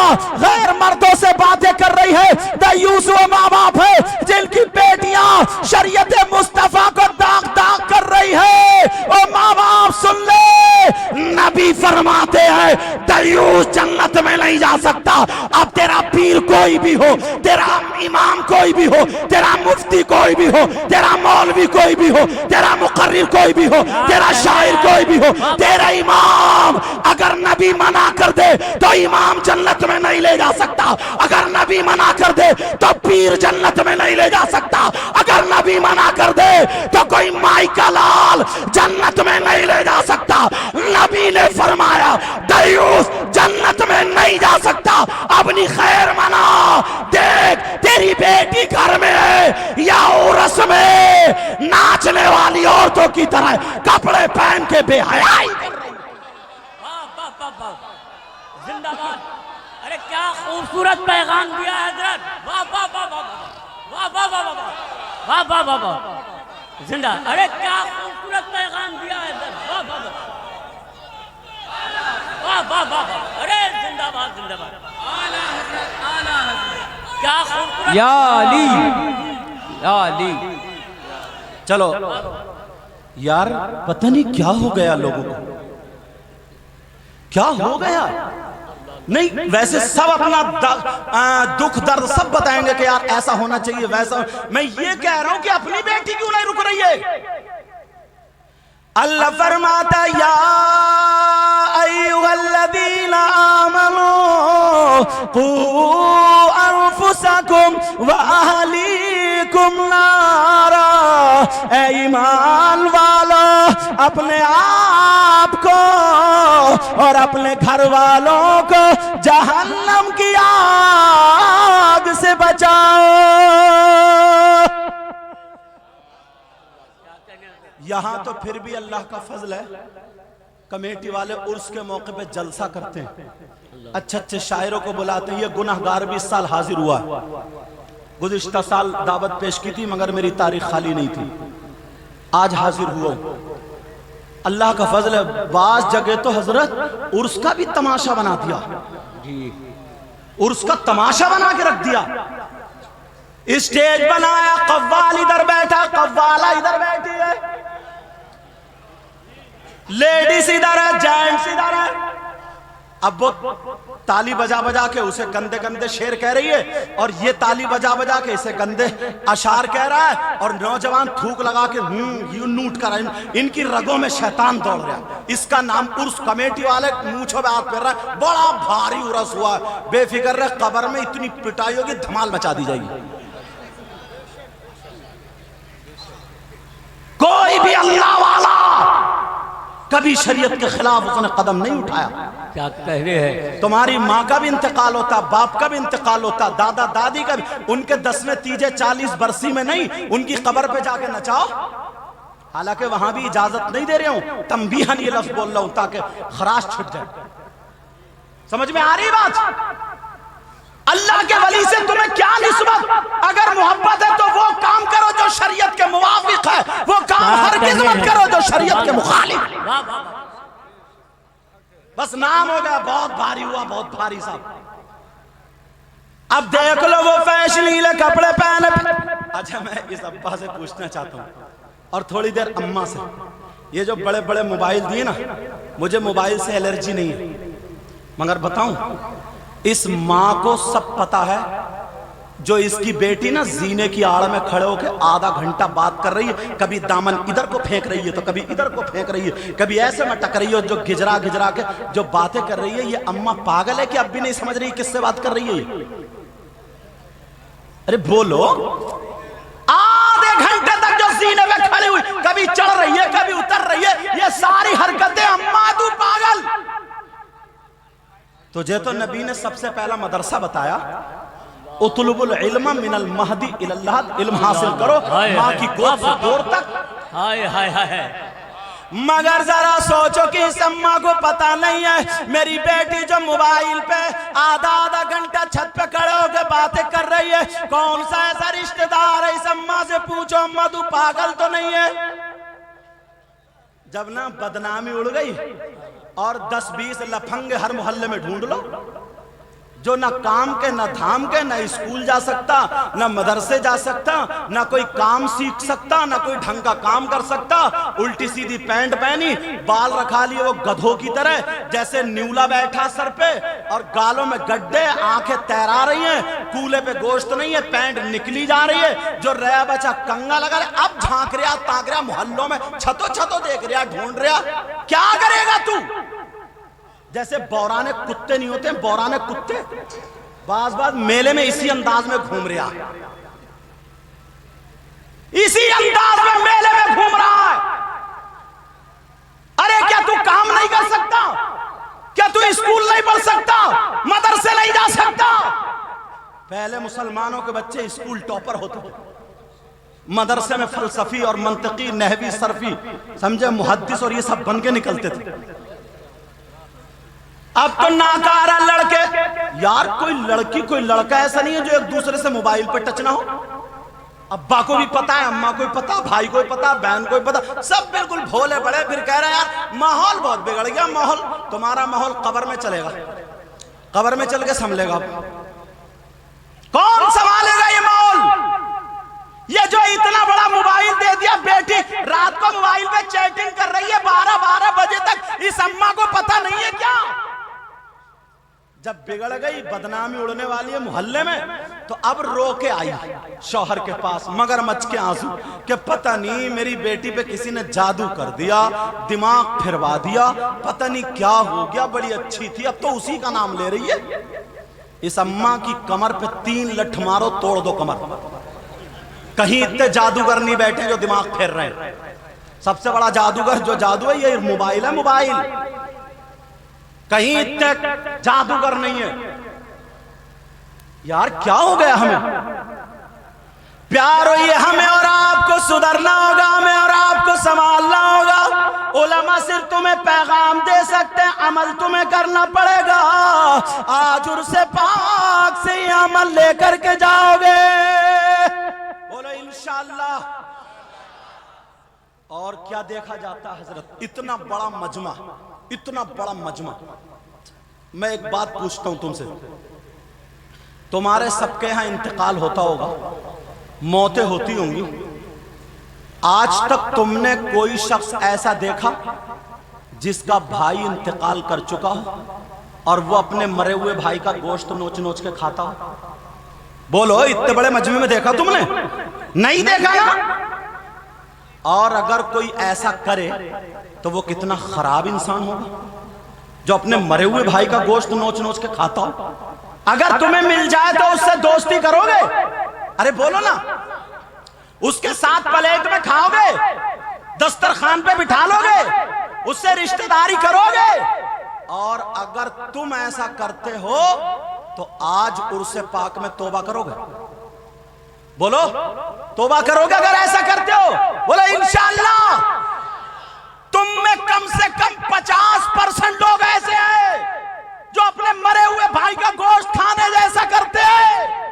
غیر مردوں سے باتیں کر رہی ہے، دیوس وہ ماں باپ ہے جن کی بیٹیاں شریعت مصطفیٰ کو داغ داغ کر رہی ہے۔ او ماں باپ سن لے، نبی فرماتے ہیں دیوس جنت میں نہیں جا سکتا۔ اب تیرا پیر کوئی بھی ہو، تیرا امام کوئی بھی ہو، تیرا مفتی کوئی بھی ہو، تیرا مولوی کوئی بھی ہو، تیرا مقرر کوئی بھی ہو، تیرا شاعر کوئی بھی ہو، تیرا امام اگر نبی منع کر دے تو امام جنت میں نہیں لے جا سکتا، اگر نبی منع کر دے تو پیر جنت میں نہیں لے جا سکتا، اگر نبی منع کر دے تو کوئی مائی کا لال جنت میں نہیں لے جا سکتا۔ نبی نے فرمایا دیوس جنت میں نہیں جا سکتا۔ اپنی خیر منا، دیکھ تیری بیٹی گھر میں ہے یا عرس میں ناچنے والی عورتوں کی طرح کپڑے پہن کے بے حیائی کر رہی۔ زندہ باد۔ ارے کیا خوبصورت پیغام دیا ہے حضرت، واہ واہ واہ واہ واہ واہ واہ واہ واہ واہ، زندہ۔ ارے کیا خوبصورت پیغام دیا ہے حضرت، واہ واہ واہ واہ واہ واہ، ارے زندہ باد زندہ باد، کیا خوبصورت یا علی یا علی۔ چلو یار پتہ نہیں کیا ہو گیا لوگوں کو، کیا ہو گیا؟ نہیں ویسے سب اپنا دکھ درد سب بتائیں گے کہ یار ایسا ہونا چاہیے ویسا، میں یہ کہہ رہا ہوں کہ اپنی بیٹی کیوں نہیں رک رہی ہے؟ اللہ فرماتا یا ایھا الذین آمنوا قوا انفسکم واہلیکم نارا۔ اے ایمان والو اپنے آپ کو اور اپنے گھر والوں کو جہنم کی آگ سے بچاؤ۔ یہاں تو پھر بھی اللہ کا فضل ہے، کمیٹی والے عرس کے موقع پہ جلسہ کرتے ہیں، اچھے اچھے شاعروں کو بلاتے ہیں. یہ گناہگار بھی اس سال حاضر ہوا. گزشتہ سال دعوت پیش کی تھی مگر میری تاریخ خالی نہیں تھی. آج حاضر ہوا. اللہ کا فضل ہے. بعض جگہ تو حضرت عرس کا بھی تماشا بنا دیا. عرس کا تماشا بنا کے رکھ دیا. اسٹیج بنایا, قوال ادھر بیٹھا, قوالہ ادھر بیٹھی ہے, لیڈیز ادھر ہے, جینٹس ادھر ہے. اب وہ تالی بجا بجا کے اسے گندے گندے شعر کہہ رہی ہے اور یہ تالی بجا بجا کے اسے گندے اشعار کہہ رہا ہے, اور نوجوان تھوک لگا کے یوں نوٹ کر رہا ہے. ان کی رگوں میں شیطان دوڑ رہا ہے. اس کا نام عرس. کمیٹی والے مونچھوں پہ ہاتھ پھیر رہا ہے. بڑا بھاری عرس ہوا ہے. بے فکر رہے, قبر میں اتنی پٹائی ہوگی دھمال مچا دی جائے گی. کوئی بھی اللہ والا کبھی شریعت کے خلاف اس نے قدم نہیں اٹھایا. کیا کہہ رہے ہیں. تمہاری ماں کا بھی انتقال ہوتا, باپ کا بھی انتقال ہوتا, دادا دادی کا بھی. ان کے 10ویں تیجے 40 برسی میں نہیں, ان کی قبر پہ جا کے نچاؤ. حالانکہ وہاں بھی اجازت نہیں دے رہے ہوں, تنبیہاً یہ لفظ بول رہا ہوں تاکہ خراش چھٹ جائے. سمجھ میں آ رہی بات؟ اللہ کے ولی سے تمہیں کیا نسبت؟ اگر محبت ہے تو وہ کام کرو جو شریعت کے موافق ہے, وہ کام ہرگز مت کرو جو شریعت کے مخالف. بس نام ہو گیا, بہت بھاری ہوا, بہت بھاری صاحب. اب دیکھ لو وہ فیشنیلے کپڑے پہنے. اچھا میں اس ابا سے پوچھنا چاہتا ہوں اور تھوڑی دیر اماں سے. یہ جو بڑے بڑے موبائل دیے نا, مجھے موبائل سے الرجی نہیں ہے, مگر بتاؤں اس ماں کو سب پتا ہے جو اس کی بیٹی نا زینے کی آڑ میں کھڑے ہو کے آدھا گھنٹہ بات کر رہی ہے, کبھی دامن ادھر کو پھینک رہی ہے تو کبھی ادھر کو پھینک رہی ہے, کبھی ایسے میں ٹک رہی ہے, جو گجرا گجرا کے جو باتیں کر رہی ہے. یہ اماں پاگل ہے کہ اب بھی نہیں سمجھ رہی کس سے بات کر رہی ہے؟ ارے بولو. آدھے گھنٹے تک جو زینے میں کھڑی ہوئی, کبھی چڑھ رہی ہے کبھی اتر رہی ہے, یہ ساری حرکتیں اماں تو پاگل. تجھے تو نبی نے سب سے پہلا مدرسہ بتایا, اطلب العلم من المہدی الی اللحد, علم حاصل کرو ماں کی گود سے دور تک. مگر ذرا سوچو کہ اس اماں کو پتا نہیں ہے میری بیٹی جو موبائل پہ آدھا گھنٹہ چھت پہ کھڑے ہو کے باتیں کر رہی ہے, کون سا ایسا رشتہ دار ہے, اس اماں سے پوچھو اماں تو پاگل تو نہیں ہے. جب نا بدنامی اڑ گئی اور 10-20 لفنگ ہر محلے میں ڈھونڈ لو, جو نہ کام کے نہ دھام کے, نہ اسکول جا سکتا نہ مدرسے جا سکتا, نہ کوئی کام سیکھ سکتا نہ کوئی ڈھنگ کا کام کر سکتا, الٹی سیدھی پینٹ پہنی, بال رکھا لیے وہ گدھوں کی طرح, جیسے نیولا بیٹھا سر پہ اور گالوں میں گڈھے, آنکھیں تیرا رہی ہیں, کولے پہ گوشت نہیں ہے, پینٹ نکلی جا رہی ہے, جو رہا بچہ کنگا لگا رہا, اب جھانک رہا تاک رہا محلوں میں, چھتو دیکھ رہا, ڈھونڈ رہا. کیا کرے گا تو؟ جیسے بورانے کتے نہیں ہوتے, بورانے کتے بعض میلے میں اسی انداز میں گھوم رہا, اسی انداز میں میلے میں گھوم رہا ہے. ارے کیا تو کام نہیں کر سکتا؟ کیا تو اسکول نہیں پڑھ سکتا, مدرسے نہیں جا سکتا؟ پہلے مسلمانوں کے بچے اسکول ٹاپر ہوتے, مدرسے میں فلسفی اور منطقی, نحوی, صرفی, سمجھے, محدث اور یہ سب بن کے نکلتے تھے. اب تو ناکارہ لڑکے. یار کوئی لڑکی کوئی لڑکا ایسا نہیں ہے جو ایک دوسرے سے موبائل پہ ٹچ نہ ہو. ابا کو بھی پتا ہے, اماں کو بھی پتا, بھائی کو بھی پتا, بہن کو بھی پتا, سب بالکل بھولے بڑے. پھر کہہ رہے ہیں یار ماحول بہت بگڑ گیا. ماحول تمہارا ماحول قبر میں چلے گا, قبر میں چل کے سنبھلے گا. کون سنبھالے گا یہ ماحول؟ یہ جو اتنا بڑا موبائل دے دیا, بیٹی رات کو موبائل پہ چیٹنگ کر رہی ہے 12 بجے تک, اس اماں کو پتا نہیں ہے کیا؟ جب بگڑ گئی, بدنامی اڑنے والی ہے محلے میں, تو اب رو کے آئی شوہر کے پاس, مگر مچ کے آنسو, کہ پتہ نہیں میری بیٹی پہ کسی نے جادو کر دیا, دماغ پھروا دیا, پتہ نہیں کیا ہو گیا, بڑی اچھی تھی, اب تو اسی کا نام لے رہی ہے. اس اماں کی کمر پہ 3 لٹھ مارو, توڑ دو کمر. کہیں اتنے جادوگر نہیں بیٹھے جو دماغ پھیر رہے ہیں. سب سے بڑا جادوگر جو جادو ہے یہ موبائل ہے, موبائل. کہیں اتنے جادوگر نہیں ہے. یار کیا ہو گیا ہمیں؟ پیارو یہ ہمیں اور آپ کو سدھرنا ہوگا, ہمیں اور آپ کو سنبھالنا ہوگا. علماء صرف تمہیں پیغام دے سکتے ہیں، عمل تمہیں کرنا پڑے گا۔ آج عرس پاک سے یہ عمل لے کر کے جاؤ گے، بولو انشاءاللہ۔ اور کیا دیکھا جاتا ہے حضرت، اتنا بڑا مجمع، اتنا بڑا مجمع۔ میں ایک بات پوچھتا ہوں تم سے، تمہارے سب کے ہاں انتقال ہوتا ہوگا، موتیں ہوتی ہوں گی، آج تک تم نے کوئی شخص ایسا دیکھا جس کا بھائی انتقال کر چکا ہو اور وہ اپنے مرے ہوئے بھائی کا گوشت نوچ نوچ کے کھاتا ہو؟ بولو، اتنے بڑے مجمع میں دیکھا تم نے؟ نہیں دیکھا نا؟ اور اگر کوئی ایسا کرے تو وہ کتنا خراب انسان ہوگا جو اپنے مرے ہوئے بھائی کا گوشت نوچ نوچ کے کھاتا ہو۔ اگر تمہیں مل جائے تو اس سے دوستی کرو گے؟ ارے بولو نا، اس کے ساتھ پلیٹ میں کھاؤ گے، دسترخوان پہ بٹھا لو گے، اس سے رشتہ داری کرو گے؟ اور اگر تم ایسا کرتے ہو تو آج عرس پاک میں توبہ کرو گے؟ بولو، توبہ کرو گے اگر ایسا کرتے ہو؟ بولو انشاءاللہ۔ تم میں کم سے کم 50% لوگ ایسے ہیں جو اپنے مرے ہوئے بھائی کا گوشت کھانے جیسا کرتے ہیں۔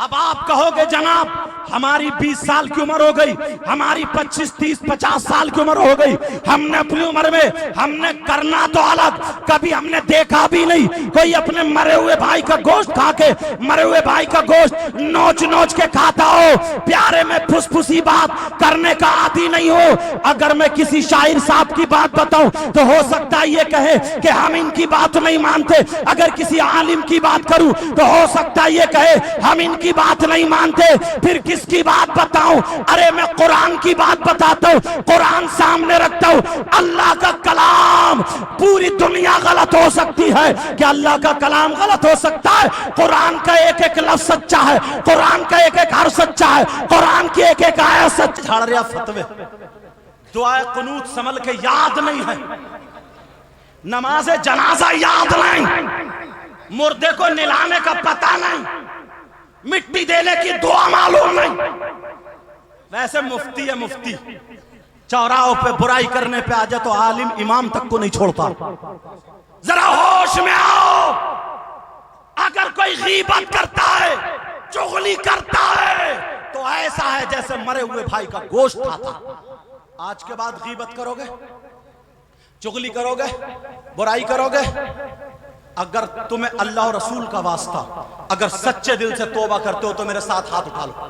اب آپ کہو گے جناب ہماری 20 سال کی عمر ہو گئی، ہماری 25 30 50 سال کی عمر ہو گئی، ہم نے اپنی عمر میں ہم نے کرنا تو الگ، کبھی ہم نے دیکھا بھی نہیں کوئی اپنے مرے ہوئے بھائی کا گوشت کھا کے، مرے ہوئے بھائی کا گوشت نوچ نوچ کے کھاتا ہو۔ پیارے میں پھس پھسی بات کرنے کا عادی نہیں ہو۔ اگر میں کسی شاعر صاحب کی بات بتاؤں تو ہو سکتا ہے یہ کہے کہ ہم ان کی بات نہیں مانتے، اگر کسی عالم کی بات کروں تو ہو سکتا ہے یہ کہے ہم ان کی بات نہیں مانتے، پھر کس کی بات بتاؤں؟ ارے میں قرآن کی بات بتاتا ہوں، قرآن سامنے رکھتا ہوں، اللہ کا کلام۔ پوری دنیا غلط ہو سکتی ہے کہ اللہ کا کلام غلط ہو سکتا ہے؟ قرآن کا ایک ایک لفظ سچا ہے، قرآن کا ایک ایک حرف سچا ہے، قرآن کی ایک ایک آیت سچ۔ جھاڑ رہا فتوے، دعائے قنوت سنبھل کے یاد نہیں ہے، نماز جنازہ یاد نہیں، مردے کو نلانے کا پتہ نہیں، مٹی دینے کی دعا معلوم نہیں۔ ویسے مفتی ہے مفتی، چوراہوں پہ برائی کرنے پہ آ جائے تو عالم امام تک کو نہیں چھوڑتا۔ ذرا ہوش میں آؤ، اگر کوئی غیبت کرتا ہے، چغلی کرتا ہے تو ایسا ہے جیسے مرے ہوئے بھائی کا گوشت کھاتا۔ آج کے بعد غیبت کرو گے، چغلی کرو گے، برائی کرو گے، اگر تمہیں اللہ اور رسول کا واسطہ اگر سچے دل سے توبہ کرتے ہو تو میرے ساتھ ہاتھ اٹھا لو۔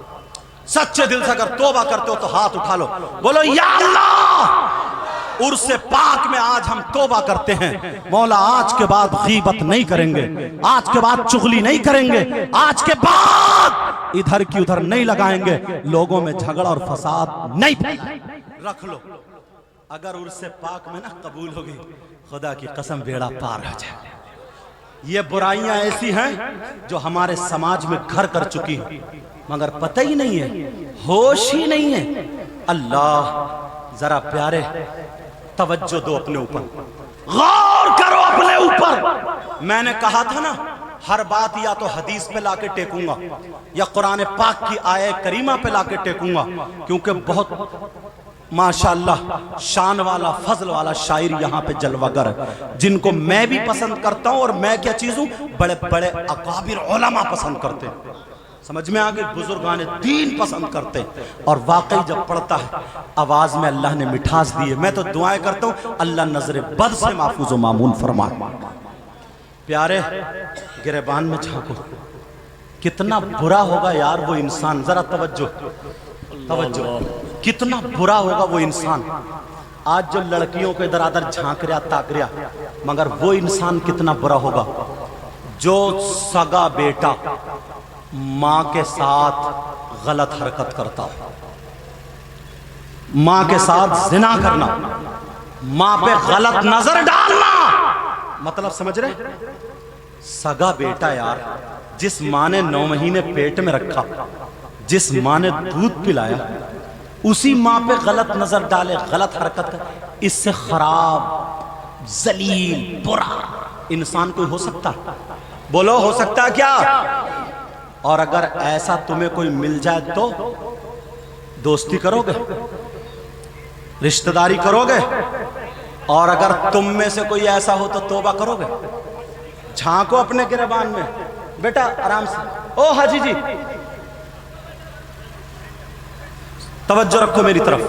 سچے دل سے اگر توبہ کرتے ہو تو ہاتھ اٹھا لو، بولو یا اللہ عرس پاک میں آج ہم توبہ کرتے ہیں، مولا آج کے بعد غیبت نہیں کریں گے، آج کے بعد چغلی نہیں کریں گے، آج کے بعد ادھر کی ادھر نہیں لگائیں گے، لوگوں میں جھگڑا اور فساد نہیں پھیلائیں گے۔ رکھ لو، اگر عرس پاک میں نہ قبول ہوگی، خدا کی قسم بیڑا پار ہو جائے۔ یہ برائیاں ایسی ہیں جو ہمارے سماج میں گھر کر چکی ہیں، مگر پتہ ہی نہیں ہے، ہوش ہی نہیں ہے۔ اللہ ذرا پیارے توجہ دو اپنے اوپر، غور کرو اپنے اوپر۔ میں نے کہا تھا نا ہر بات یا تو حدیث پہ لا کے ٹیکوں گا یا قرآن پاک کی آیہ کریمہ پہ لا کے ٹیکوں گا، کیونکہ بہت ماشاءاللہ شان والا فضل والا شاعر یہاں پہ جلوہ گر ہے، جن کو میں بھی پسند کرتا ہوں، اور میں کیا چیز ہوں، بڑے بڑے اکابر علماء پسند کرتے ہیں، سمجھ میں آگے بزرگان دین پسند کرتے ہیں، اور واقعی جب پڑھتا ہے آواز میں اللہ نے مٹھاس دی ہے۔ میں تو دعائیں کرتا ہوں اللہ نظر بد سے محفوظ و معمون فرمائے۔ پیارے گریبان میں جھانکو، کتنا برا ہوگا یار وہ انسان، ذرا توجہ توجہ، کتنا برا ہوگا وہ انسان آج جو لڑکیوں کو ادھر ادھر جھانک رہا تاک رہا، مگر وہ انسان کتنا برا ہوگا جو سگا بیٹا ماں کے ساتھ غلط حرکت کرتا ہو، ماں کے ساتھ زنا کرنا، ماں پہ غلط نظر ڈالنا، مطلب سمجھ رہے؟ سگا بیٹا یار، جس ماں نے 9 مہینے پیٹ میں رکھا، جس ماں نے دودھ پلایا، اسی ماں پہ غلط نظر ڈالے، غلط حرکت کرے، اس سے خراب ذلیل برا انسان کوئی ہو سکتا؟ بولو ہو سکتا کیا؟ اور اگر ایسا تمہیں کوئی مل جائے تو دوستی کرو گے، رشتہ داری کرو گے؟ اور اگر تم میں سے کوئی ایسا ہو تو توبہ کرو گے؟ جھانکو اپنے گریبان میں، بیٹا آرام سے، او حاجی جی توجہ رکھو میری طرف،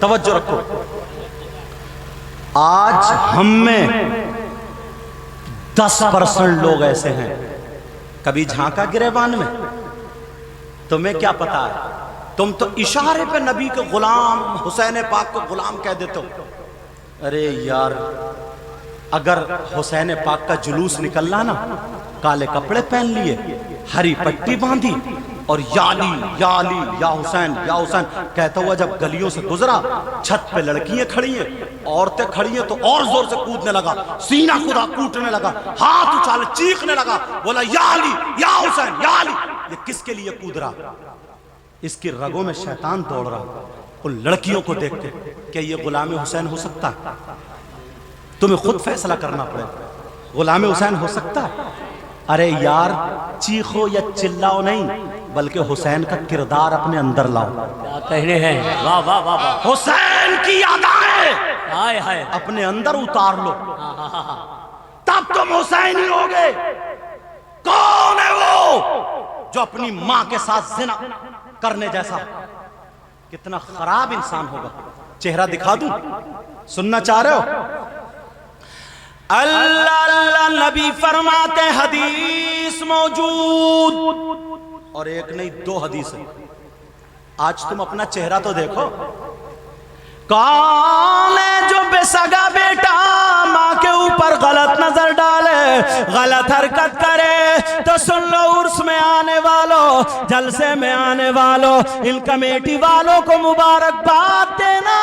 توجہ رکھو۔ آج ہم میں 10% لوگ ایسے ہیں، کبھی جھانکا گریبان میں؟ تمہیں کیا پتا ہے؟ تم تو اشارے پہ نبی کے غلام حسین پاک کو غلام کہہ دیتے ہو۔ ارے یار، اگر حسین پاک کا جلوس نکلنا نا، کالے کپڑے پہن لیے، ہری پٹی باندھی اور یا علی یا علی یا حسین یا حسین کہتا ہوا جب گلیوں سے گزرا، چھت پہ لڑکیاں کھڑی ہیں، عورتیں کھڑی ہیں، تو اور زور سے کودنے لگا، سینہ خدا کوٹنے لگا، ہاتھ اچھالے چیخنے لگا، بولا یا علی یا حسین یا علی۔ یہ کس کے لیے کود رہا؟ اس کی رگوں میں شیطان دوڑ رہا ان لڑکیوں کو دیکھ کے کہ یہ غلام حسین ہو سکتا ہے؟ تمہیں خود فیصلہ کرنا پڑے، غلام حسین ہو سکتا ہے؟ ارے یار، چیخو یا چلاؤ نہیں، بلکہ حسین کا کردار اپنے اندر لاؤ۔ کیا کہنے ہیں، واہ واہ واہ واہ، حسین کی یادیں ہائے ہائے، اپنے اندر اتار لو، تب تم حسینی ہوگے۔ کون ہے وہ جو اپنی ماں کے ساتھ زنا کرنے جیسا؟ کتنا خراب انسان ہوگا۔ چہرہ دکھا دوں؟ سننا چاہ رہے ہو؟ اللہ اللہ نبی فرماتے، حدیث موجود، اور ایک نہیں 2 حدیث ہے۔ آج تم اپنا چہرہ تو دیکھو۔ کون ہے جو بے سگا بیٹا ماں کے اوپر غلط نظر ڈالے، غلط حرکت کرے؟ تو سن لو، عرس میں آنے والوں، جلسے میں آنے والوں، ان کمیٹی والوں کو مبارکباد دینا،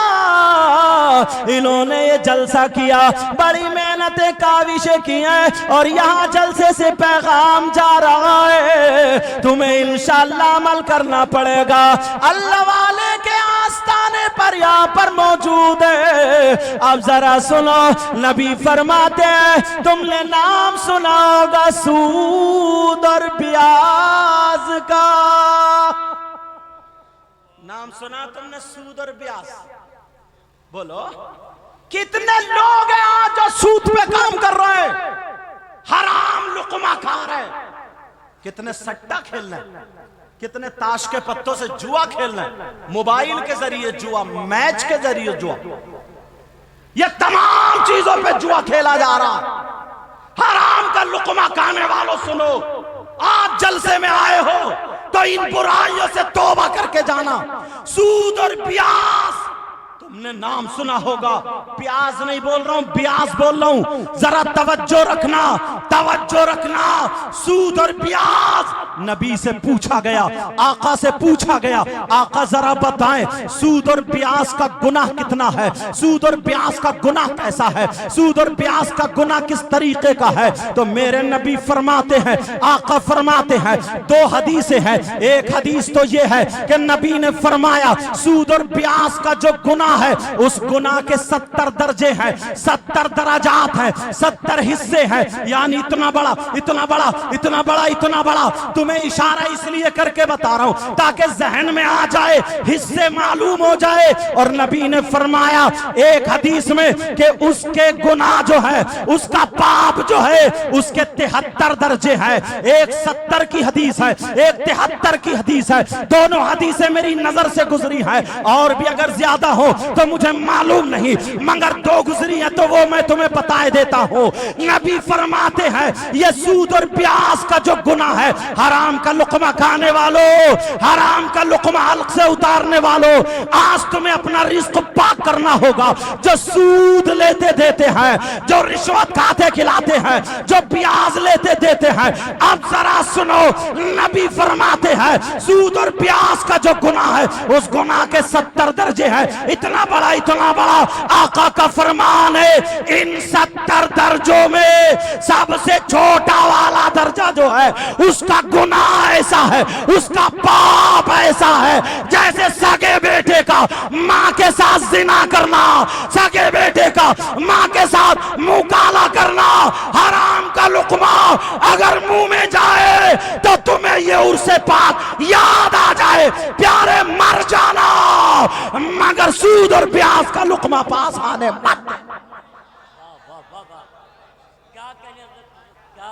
انہوں نے یہ جلسہ کیا، بڑی محنتیں کاوشیں کی ہیں، اور یہاں جلسے سے پیغام جا رہا ہے، تمہیں انشاءاللہ عمل کرنا پڑے گا۔ اللہ والے کے آستانے پر یہاں پر موجود ہے۔ اب ذرا سنو، نبی فرماتے ہیں، تم نے نام سنا ہوگا سود اور بیاض کا۔ نام سنا تم نے سود اور بیاض؟ بولو، کتنے لوگ ہیں آج جو سود پہ کام کر رہے ہیں، حرام لقمہ کھا رہے ہیں؟ کتنے سٹا کھیلنا ہے، کتنے تاش کے پتوں سے جوا کھیلنا ہے، موبائل کے ذریعے جوا، میچ کے ذریعے جوا، یہ تمام چیزوں پہ جوا کھیلا جا رہا ہے۔ حرام کا لقمہ کھانے والوں سنو، آج جلسے میں آئے ہو تو ان برائیوں سے توبہ کر کے جانا۔ سود اور بیاض، تم نے نام سنا ہوگا، پیاز نہیں بول رہا ہوں، بیاض بول رہا ہوں، ذرا توجہ رکھنا، توجہ رکھنا۔ سود اور بیاض، نبی سے پوچھا گیا، آقا سے پوچھا گیا، آقا ذرا بتائیں سود اور بیاض کا گناہ کتنا ہے، سود اور بیاض کا گناہ کیسا ہے، سود اور بیاض کا گناہ کس طریقے کا ہے؟ تو میرے نبی فرماتے ہیں، آقا فرماتے ہیں، 2 حدیثیں ہیں۔ ایک حدیث تو یہ ہے کہ نبی نے فرمایا سود اور بیاض کا جو گناہ ہے، اس گناہ کے 70 درجے ہیں، 70 درجات ہیں، 70 حصے ہیں، یعنی اتنا بڑا اتنا بڑا اتنا بڑا اتنا بڑا۔ تمہیں اشارہ اس لیے کر کے بتا رہا ہوں تاکہ ذہن میں آ جائے، حصے معلوم ہو جائے۔ اور نبی نے فرمایا ایک حدیث میں کہ اس کے گناہ جو ہے، اس کا پاپ جو ہے، اس کے 73 درجے ہیں۔ ایک 70 کی حدیث ہے، ایک 73 کی حدیث ہے، دونوں حدیثیں میری نظر سے گزری ہیں، اور بھی اگر زیادہ ہو تو مجھے معلوم نہیں، مگر 2 گزری ہیں تو وہ میں تمہیں بتا دیتا ہوں۔ نبی فرماتے ہیں یہ سود اور بیاض کا جو گناہ ہے، حرام کا لقمہ کھانے والوں، حرام کا لقمہ حلق سے اتارنے والوں، آج تمہیں اپنا رزق پاک کرنا ہوگا۔ جو سود لیتے دیتے ہیں، جو رشوت کھاتے کھلاتے ہیں، جو بیاض لیتے دیتے ہیں، اب ذرا سنو، نبی فرماتے ہیں سود اور بیاض کا جو گناہ ہے، اس گناہ کے 70 درجے ہیں۔ اتنا بڑا اتنا بڑا آقا کا فرمان ہے، ان 70 درجوں میں سب سے چھوٹا والا درجہ جو ہے، اس کا گناہ ایسا ہے، اس کا پاپ ایسا ہے، جیسے سگے بیٹے کا ماں کے ساتھ زنا کرنا، سگے بیٹے کا ماں کے ساتھ منہ کالا کرنا۔ حرام کا لقمہ اگر منہ میں جائے تو تمہیں یہ عرص پاک یاد آ جائے، پیارے مر جانا، مگر سود اور بیاض کا لقمہ پاس آنے مت۔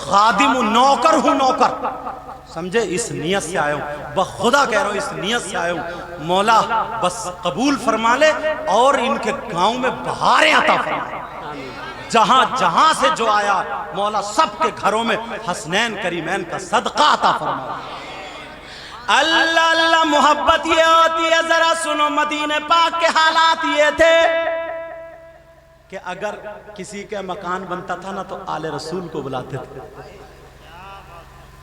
خادم ہوں، نوکر ہوں، نوکر سمجھے، اس نیت سے آیا ہوں، بخدا کہہ رہا ہوں اس نیت سے آیا ہوں، مولا بس قبول فرما لے اور ان کے گاؤں میں بہاریں عطا فرما، جہاں جہاں سے جو آیا مولا سب کے گھروں میں حسنین کریمین کا صدقہ عطا فرما۔ اللہ اللہ محبت یہ ہوتی ہے، ذرا سنو مدینہ پاک کے حالات یہ تھے کہ اگر کسی کے مکان بنتا تھا نا تو آل رسول کو بلاتے تھے،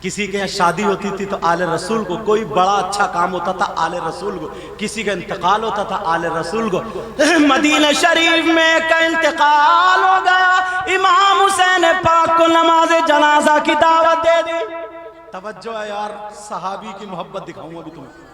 کسی کے یہاں شادی ہوتی تھی تو آل رسول کو، کوئی بڑا اچھا کام ہوتا تھا آل رسول کو، کسی کا انتقال ہوتا تھا آل رسول کو۔ مدینہ شریف میں کا انتقال ہو گیا، امام حسین پاک کو نماز جنازہ کی دعوت دے دی۔ توجہ ہے یار، صحابی کی محبت دکھاؤں ابھی تمہیں۔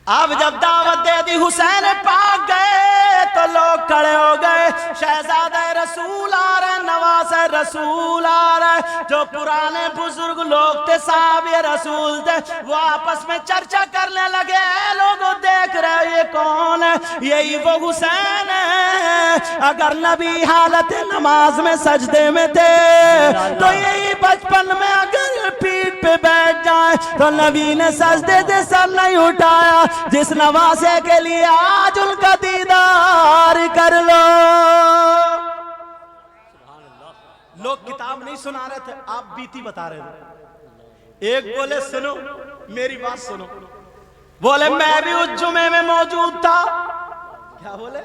اب جب دعوت دے دی حسین پاک گئے تو لوگ کھڑے ہو گئے، شہزادہ رسول آ رہے، نواز رسول آ رہے، جو پرانے بزرگ لوگ تھے صحابی رسول تھے وہ آپس میں چرچا کرنے لگے، اے لوگوں دیکھ رہے یہ کون ہے؟ یہی وہ حسین ہے، اگر نبی حالت نماز میں سجدے میں تھے تو یہی بچپن میں اگر پیٹ پہ بیٹھ جائیں تو نبی نے سجدے سے سر نہیں اٹھایا، جس نواسے کے لیے آج ان کا دیدار کر لو۔ لوگ کتاب نہیں سنا رہے تھے، آپ بیتی بتا رہے تھے۔ ایک بولے سنو میری بات سنو، بولے میں بھی اس جمعے میں موجود تھا، کیا بولے؟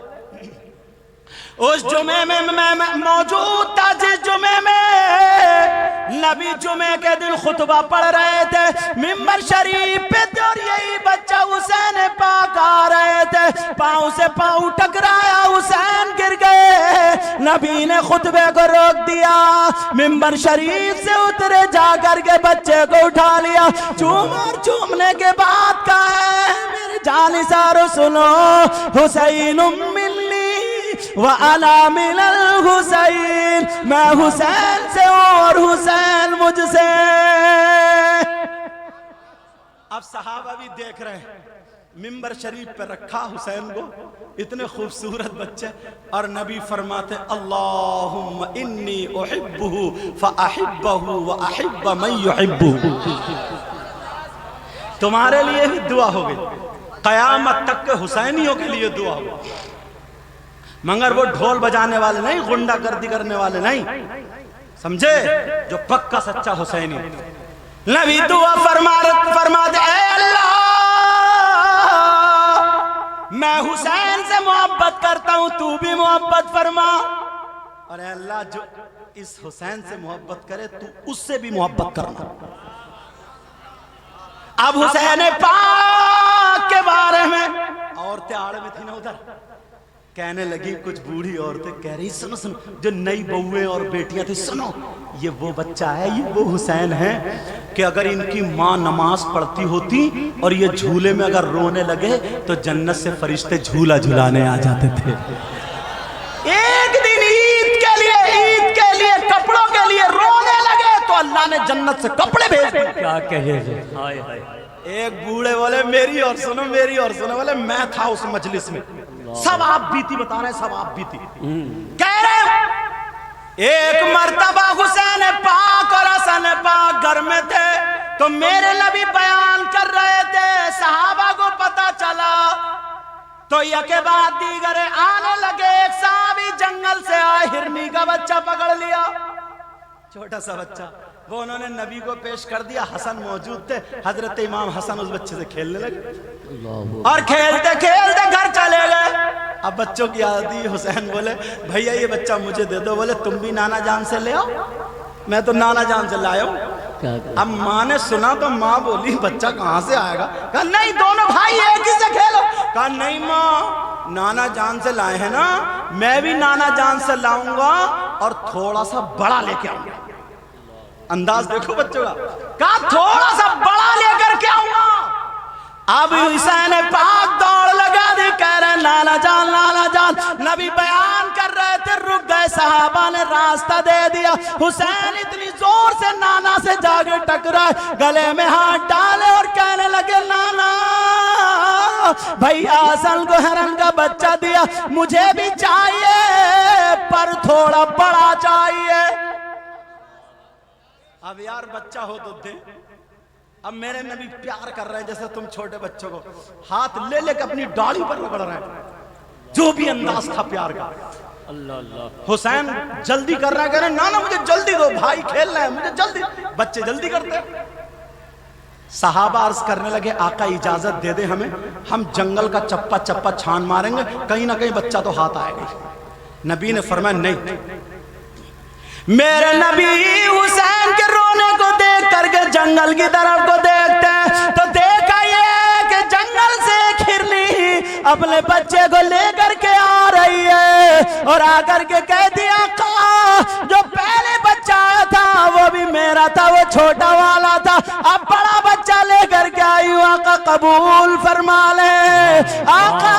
اس جمعے میں میں موجود تھا جس جمعے میں نبی جمعے کے دن خطبہ پڑھ رہے تھے، ممبر شریف پہ تھے اور یہی بچہ حسین پاک آ رہے تھے، پاؤں سے پاؤں ٹکرایا، حسین گر گئے، نبی نے خطبے کو روک دیا، ممبر شریف سے اترے، جا کر کے بچے کو اٹھا لیا، چومنے کے بعد کہا ہے میرے جانثارو سنو، حسین منی وَأَنَا مِنَ الْحُسَيْن، میں حسین سے اور حسین مجھ سے۔ اب صحابہ بھی دیکھ رہے ہیں، ممبر شریف پہ رکھا حسین کو، اتنے خوبصورت بچے، اور نبی فرماتے اللہم انی احبہ فاحبہ واحب من یحبہ، تمہارے لیے بھی دعا ہو گئی، قیامت تک کے حسینیوں کے لیے دعا ہو گئی، مگر وہ ڈھول بجانے والے نہیں، غنڈہ گردی کرنے والے نہیں، سمجھے، جو پکا سچا حسینی۔ نبی دعا فرما دے، اے اللہ میں حسین سے محبت کرتا ہوں، تو بھی محبت فرما، اور اے اللہ جو اس حسین سے محبت کرے تو اس سے بھی محبت کرنا۔ اب حسین پاک کے بارے میں عورتیں آڑے میں تھی نا ادھر، کہنے لگی کچھ بوڑھی عورتیں کہہ رہی سنو سنو، جو نئی بہویں اور بیٹیاں تھیں، سنو یہ وہ بچہ ہے، یہ وہ حسین ہے کہ اگر ان کی ماں نماز پڑھتی ہوتی اور یہ جھولے میں اگر رونے لگے تو جنت سے فرشتے جھولا جھلانے آ جاتے تھے۔ ایک دن عید کے لیے کپڑوں کے لیے رونے لگے تو اللہ نے جنت سے کپڑے بھیج دیے۔ کیا کہے جی، ہائے ہائے۔ ایک بوڑھے بولے میری اور سنو، میری اور سنو، بولے میں تھا اس مجلس میں، سب آپ بیتی بتا رہے ہیں، سب آپ بیتی کہہ رہے ہیں۔ ایک مرتبہ حسین پاک اور حسن پاک گھر میں تھے تو میرے نبی بیان کر رہے تھے، صحابہ کو پتا چلا تو یکے بعد دیگرے آنے لگے، ایک صحابی جنگل سے آئے، ہرنی کا بچہ پکڑ لیا، چھوٹا سا بچہ، وہ انہوں نے نبی کو پیش کر دیا، حسن موجود تھے، حضرت امام حسن اس بچے سے کھیلنے لگے اور کھیلتے کھیلتے گھر چلے گئے۔ اب بچوں کی عادت، حسین بولے بھیا یہ بچہ مجھے دے دو، بولے تم بھی نانا جان سے لے آؤ، میں تو نانا جان سے لایا ہوں۔ اب ماں نے سنا تو ماں بولی بچہ کہاں سے آئے گا؟ کہا نہیں دونوں بھائی ایک ہی سے کھیلو۔ کہا نہیں ماں، نانا جان سے لائے ہیں نا، میں بھی نانا جان سے لاؤں گا اور تھوڑا سا بڑا لے کے آؤں گا۔ انداز دیکھو بچوں کا، کہا تھوڑا سا بڑا لے کر کے آؤں گا۔ اب حسین پاک دوڑ لگا دی، کہہ رہے نانا جان نانا جان، نبی بیان کر رہے تھے، رک گئے، صحابہ نے راستہ دے دیا، حسین اتنی زور سے نانا سے جا کے ٹکرائے، گلے میں ہاتھ ڈالے اور کہنے لگے نانا بھیا حسن کو ہرن کا بچہ دیا، مجھے بھی چاہیے پر تھوڑا بڑا چاہیے۔ اب یار بچہ ہو تو دے. اب میرے نبی پیار کر رہے ہیں جیسے تم چھوٹے بچوں کو ہاتھ لے لے کے اپنی ڈاڑھی پر رگڑ رہے ہیں. جو بھی انداز تھا پیار کا. اللہ اللہ. حسین جلدی کر رہا ہے, کہہ رہے ہیں نانا مجھے جلدی دو, بھائی کھیل رہے ہیں مجھے جلدی. بچے جلدی کرتے ہیں. صحابہ عرض کرنے لگے آقا اجازت دے دے ہمیں, ہم جنگل کا چپا چپا چھان ماریں گے, کہیں نہ کہیں بچہ تو ہاتھ آئے گا. نبی نے فرمایا نہیں. میرے نبی حسین کے رونے کو دیکھ کر کے جنگل کی طرف کو دیکھتے ہیں تو دیکھا یہ کہ جنگل سے کھرلی اپنے بچے کو لے کر کے آ رہی ہے, اور آ کر کے کہہ دیا آقا جو پہلے بچہ آیا تھا وہ بھی میرا تھا, وہ چھوٹا والا تھا, اب بڑا بچہ لے کر کے آئی ہوں, آقا قبول فرما لے. آقا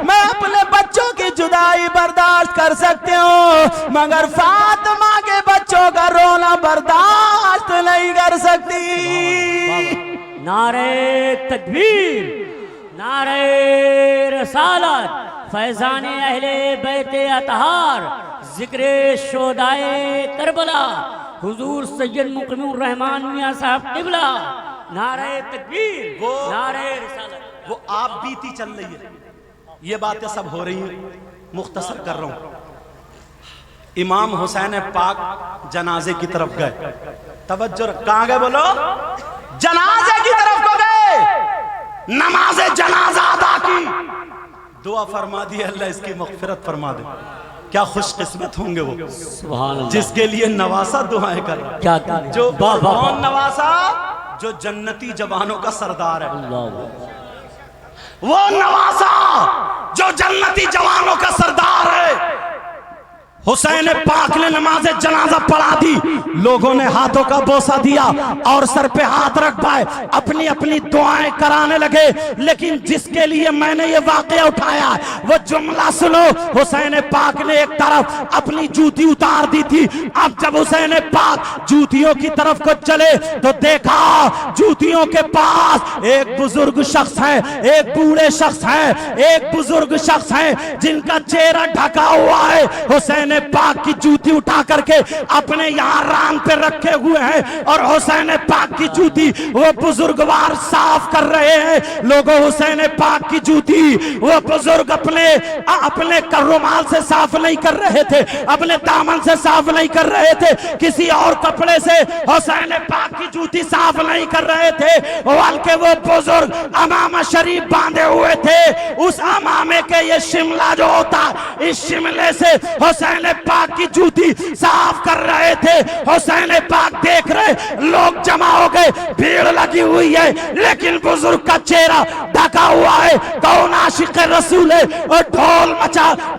میں اپنے بچوں کی جدائی برداشت کر سکتی ہوں مگر فاطمہ کے بچوں کا رونا برداشت نہیں کر سکتی. نعرہ تکبیر, نعرہ رسالت, فیضان اہل بیت اطہار, ذکر شہدائے کربلا, حضور سید مقیم الرحمان میاں صاحب قبلہ. نعرہ تکبیر, نعرہ رسالت. وہ آپ بیتی چل رہی ہے, یہ باتیں سب ہو رہی ہیں, مختصر کر رہا ہوں. امام حسین پاک جنازے کی طرف گئے. توجہ, کہاں گئے بولو؟ جنازے کی طرف کو گئے, نماز جنازہ ادا کی, دعا فرما دی اللہ اس کی مغفرت فرما دے. کیا خوش قسمت ہوں گے وہ سبحان اللہ, جس کے لیے نواسا دعائیں کر رہا ہے. کیا جو کون نواسا؟ جو جنتی جوانوں کا سردار ہے. وہ نواسا جو جنتی جوانوں کا سردار ہے. حسین پاک نے نماز جنازہ پڑھا دی, لوگوں نے ہاتھوں کا بوسہ دیا اور سر پہ ہاتھ رکھ پائے, اپنی اپنی دعائیں کرانے لگے. لیکن جس کے لیے میں نے یہ واقعہ اٹھایا وہ جملہ سنو. حسین پاک نے ایک طرف اپنی جوتی اتار دی تھی. اب جب حسین پاک جوتیوں کی طرف کو چلے تو دیکھا جوتیوں کے پاس ایک بزرگ شخص ہے, ایک بوڑھے شخص ہے, ایک بزرگ شخص ہے جن کا چہرہ ڈھکا ہوا ہے. حسین پاک کی جوتی اٹھا کر کے اپنے یہاں ران پہ رکھے ہوئے ہیں اور حسین پاک کی جوتی وہ بزرگوار صاف کر رہے ہیں. لوگوں, حسین پاک کی جوتی وہ بزرگ اپنے رومال سے صاف نہیں کر رہے تھے, اپنے دامن سے صاف نہیں کر رہے تھے, کسی اور کپڑے سے حسین پاک کی جوتی صاف نہیں کر رہے تھے, بلکہ وہ بزرگ امامہ شریف باندھے ہوئے تھے. اس امامے کے یہ شملہ جو ہوتا, اس شملے سے حسین پاک کی جوتی صاف کر رہے تھے. حسین پاک دیکھ رہے, لوگ جمع ہو گئے, بھیڑ لگی ہوئی ہے, لیکن بزرگ کا چہرہ ڈھکا ہوا ہے. کون عاشق رسول ہے؟ اور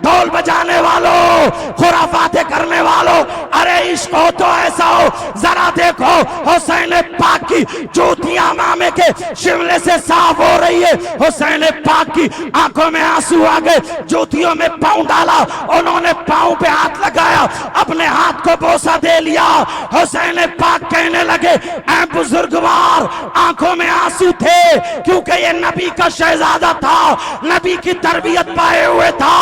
ڈھول بجانے والوں, خرافاتیں کرنے والوں, ارے عشق ہو تو ایسا ہو, ذرا دیکھو حسین پاک کی جوتیاں امامے کے شملے سے صاف ہو رہی ہے. حسین پاک کی آنکھوں میں آنسو آ گئے, جوتیوں میں پاؤں ڈالا, انہوں نے پاؤں پہ ہاتھ لگایا, اپنے ہاتھ کو بوسہ دے لیا. حسین پاک کہنے لگے اے بزرگوار, آنکھوں میں آنسو تھے کیونکہ یہ نبی کا شہزادہ تھا, نبی کی تربیت پائے ہوئے تھا,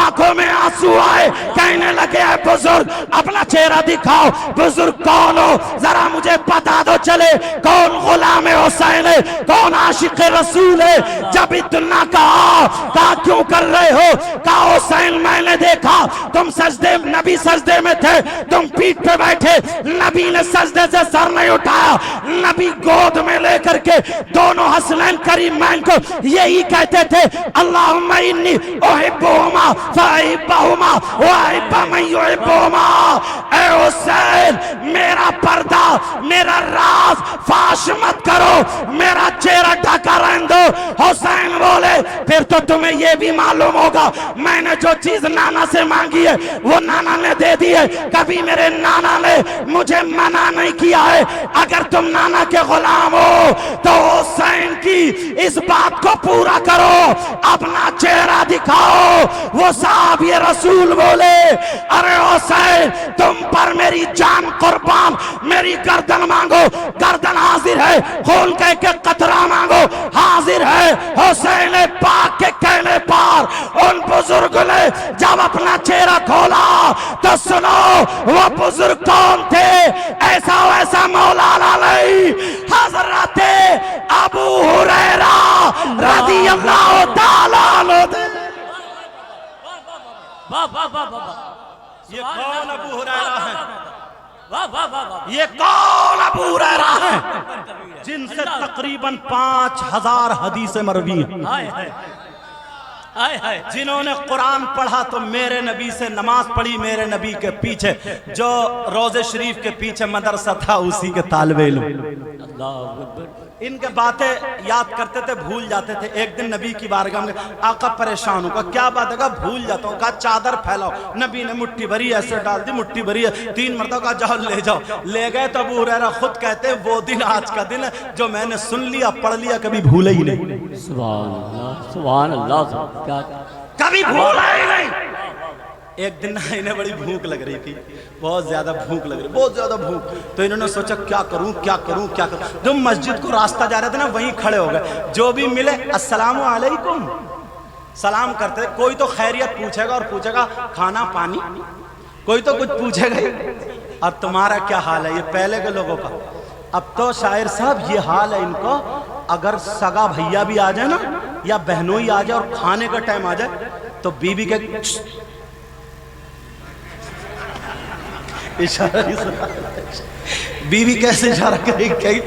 آنکھوں میں آنسو آئے. کہنے لگے اے بزرگ اپنا چہرہ دکھاؤ, بزرگ کون ہو ذرا مجھے بتا دو چلے, کون غلام حسین ہے, کون عاشق رسول ہے. جب اتنا کہا کیوں کر رہے ہو, کہا حسین میں نے دیکھا تم سجدے, نبی سجدے میں تھے, تم پیٹ پہ بیٹھے, نبی نے سجدے سے سر نہیں اٹھایا, نبی گود میں لے کر کے دونوں حسنین کریمین کو یہی کہتے تھے اللہم انی احبہما فاحبہما واحب من یحبہما. اے حسین میرا پردہ, میرا راز فاش مت کرو, میرا چہرہ ڈھکا رہنے دو. حسین بولے پھر تو تمہیں یہ بھی معلوم ہوگا میں نے جو چیز نانا سے مانگی ہے وہ نانا نے دے دی ہے, کبھی میرے نانا نے مجھے منع نہیں کیا ہے. اگر تم نانا کے غلام ہو تو حسین کی اس بات کو پورا کرو, اپنا چہرہ دکھاؤ. وہ صحابی رسول بولے ارے حسین تم پر میری جان قربان, میری گردن مانگو, گردن حاضر ہے, خون کہہ کے قطرہ مانگو, حاضر ہے. حسین پاک کے کہنے پاک بار ان بزرگ نے جب اپنا چہرہ کھولا تو سنو وہ بزرگ کون تھے؟ ایسا ویسا مولانا نہیں، حضرت ابو ہریرہ رضی اللہ تعالیٰ عنہ تھے۔ واہ واہ واہ واہ، یہ کون ابو ہریرہ ہے؟ واہ واہ واہ واہ، یہ کون ابو ہریرہ ہے جن سے تقریباً 5000 حدیثیں مروی ہیں؟ ہائے ہائے ہائے ہائے، جنہوں نے قرآن پڑھا تو میرے نبی سے نماز پڑھی، میرے نبی کے پیچھے جو روضہ شریف کے پیچھے مدرسہ تھا اسی کے طالب علم۔ اللہ اکبر، ان کے باتیں یاد کرتے تھے بھول جاتے تھے۔ ایک دن نبی کی بارگاہ میں آقا پریشان ہو گا، کیا بات ہے؟ کہا بھول جاتا ہوں۔ کہا چادر پھیلاؤ۔ نبی نے مٹھی بھری ایسے ڈال دی، مٹھی بھری ہے 3 مرتبہ، کہا جاؤ لے جاؤ۔ لے گئے تو ابو ہریرہ خود کہتے ہیں وہ دن آج کا دن ہے جو میں نے سن لیا پڑھ لیا کبھی بھولے ہی نہیں، سبحان اللہ سبحان اللہ، کیا کبھی بھولا ہی نہیں۔ ایک دن انہیں بڑی بھوک لگ رہی تھی، بہت زیادہ بھوک لگ رہی، بہت زیادہ بھوک، تو انہوں نے سوچا کیا کروں کیا کروں کیا کروں۔ جب مسجد کو راستہ جا رہے تھے نا وہیں کھڑے ہو گئے، جو بھی ملے السلام علیکم سلام کرتے تھے۔ کوئی تو خیریت پوچھے گا اور پوچھے گا کھانا پانی، کوئی تو کچھ پوچھے گا اور تمہارا کیا حال ہے، یہ پہلے کے لوگوں کا۔ اب تو شاعر صاحب یہ حال ہے ان کو، اگر سگا بھیا بھی آ جائے نا یا بہنوئی آ جائے اور کھانے کا ٹائم آ جائے تو بیوی کے اشارہ ہی سنا، بیوی کیسے اشارہ کرے گی؟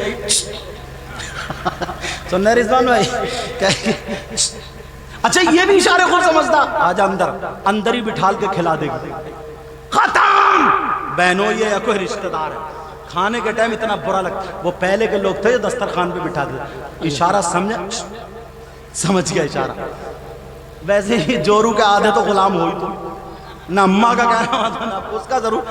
سننا رضوان بھائی، اچھا یہ بھی اشارے خود سمجھتا، آجا اندر، اندر ہی بٹھال کے کھلا دے گی، ختم۔ بہنوں یہ یا کوئی رشتہ دار ہے، کھانے کے ٹائم اتنا برا لگتا۔ وہ پہلے کے لوگ تھے دسترخوان پہ بٹھا دیتے، اشارہ سمجھ گیا اشارہ۔ ویسے ہی جورو کے آدھے تو غلام ہوئی تو نہ اماں کا کہنا ہوتا نہ اس کا، ضرور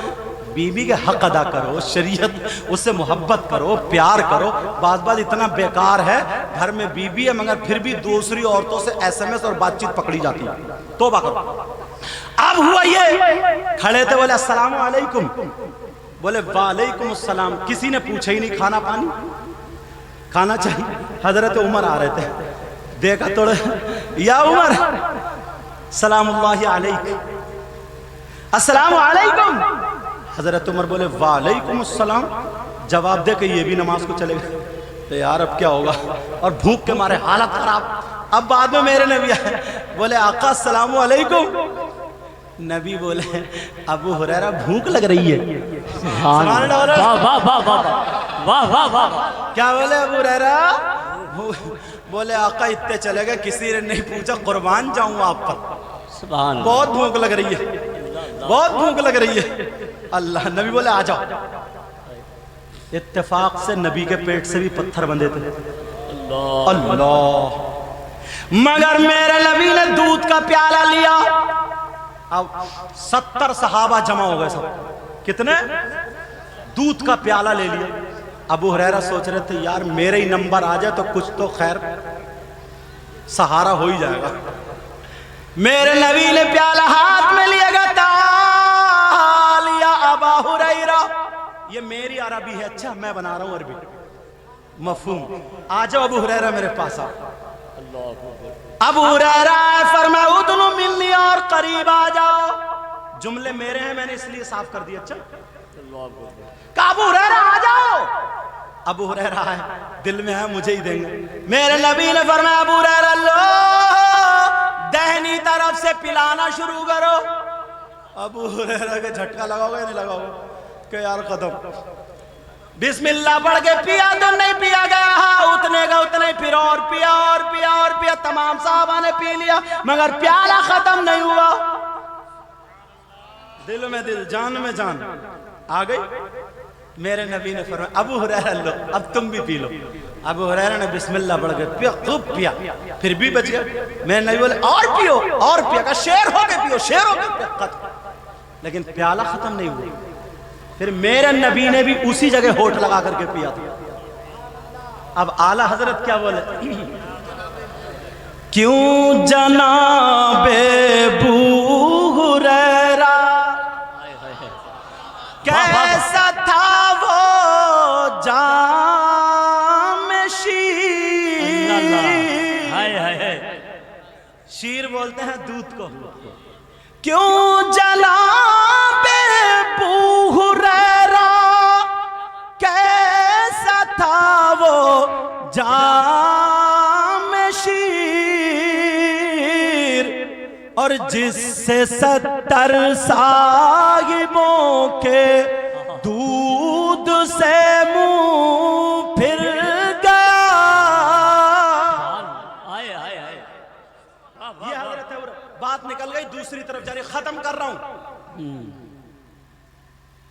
بیوی کے حق ادا کرو، شریعت اس سے محبت کرو، پیار کرو۔ بعض بعض اتنا بیکار ہے، گھر میں بیوی ہے مگر پھر بھی دوسری عورتوں سے SMS اور بات چیت پکڑی جاتی ہے، توبہ کرو۔ اب ہوا یہ، کھڑے تھے بولے السلام علیکم، بولے وعلیکم السلام، کسی نے پوچھا ہی نہیں کھانا پانی، کھانا چاہیے۔ حضرت عمر آ رہے تھے، دیکھا توڑے، یا عمر سلام اللہ علیکم، السلام علیکم۔ حضرت عمر بولے وعلیکم السلام، جواب دے کہ یہ بھی نماز کو چلے گئے۔ تو یار اب کیا ہوگا، اور بھوک کے مارے حالت خراب۔ اب بعد میں میرے نبی آئے، بولے آقا السلام علیکم۔ نبی بولے ابو ہریرہ بھوک لگ رہی ہے، سبحان اللہ، واہ واہ واہ واہ واہ واہ واہ، کیا بولے ابو ہریرہ؟ بولے آقا اتنے چلے گئے، کسی نے نہیں پوچھا، قربان جاؤں آپ پر، سبحان اللہ، بہت بھوک لگ رہی ہے، بہت بھوک لگ رہی ہے۔ اللہ، نبی بولے آ جاؤ۔ اتفاق سے نبی کے پیٹ سے بھی پتھر بندھے تھے، اللہ، مگر میرے نبی نے دودھ کا پیالہ لیا۔ اب 70 صحابہ جمع ہو گئے، سب کتنے؟ دودھ کا پیالہ لے لیا۔ ابو ہریرہ سوچ رہے تھے یار میرے ہی نمبر آ جائے تو کچھ تو خیر سہارا ہو ہی جائے گا۔ میرے نبی نے پیالہ ہاتھ میں لیا گا، تعال یا ابا ہریرہ، یہ میری عربی ہے، اچھا میں بنا رہا ہوں عربی، مفہوم۔ آ جاؤ ابو ہریرہ میرے پاس آ۔ ابو ہریرہ فرمایا ادنو منی، اور قریب آ جاؤ۔ جملے میرے ہیں، میں نے اس لیے صاف کر دیا، اچھا کہ ابو ہریرہ آ جاؤ۔ ابو ہریرہ آئے، دل میں ہے مجھے ہی دیں گے۔ میرے نبی نے فرمایا ابو ہریرہ لو، دہنی طرف سے پلانا شروع کرو۔ ابو ہریرہ کے جھٹکا لگاؤ گے نہیں لگاؤ گے کہ یار ختم، بسم اللہ پڑھ کے پیا تو نہیں پیا گیا، ہاں اتنے کا اتنے، پھر اور پیا اور پیا اور پیا، تمام صحابہ نے پی لیا مگر پیالہ ختم نہیں ہوا۔ دل میں دل، جان میں جان آ گئی۔ میرے نبی نے فرمایا ابو ہریرہ لو، اب تم بھی پی لو۔ ابو ہریرہ نے بسم اللہ پڑھ کے پیا، خوب پیا، پھر بھی بچ گیا۔ میرے نبی بولے اور پیو اور پیا، کہ شیر ہو کے پیو، شیر ہو کے پیا، ختم، لیکن پیالہ ختم نہیں ہوا۔ پھر میرے نبی نے بھی اسی جگہ ہوٹ لگا کر کے پیا تھا۔ اب اعلیٰ حضرت کیا بولے؟ کیوں جناب ابو ہریرہ کیسا تھا وہ جام شیر، شیر بولتے ہیں دودھ کو. کیوں جلا بے ابو ہریرہ کیسا تھا وہ جام شیر اور جس سے 70 صاحبوں کے دودھ سے منہ پھر گیا. یہ حضرت بات نکل گئی دوسری طرف جا رہی. ختم کر رہا ہوں.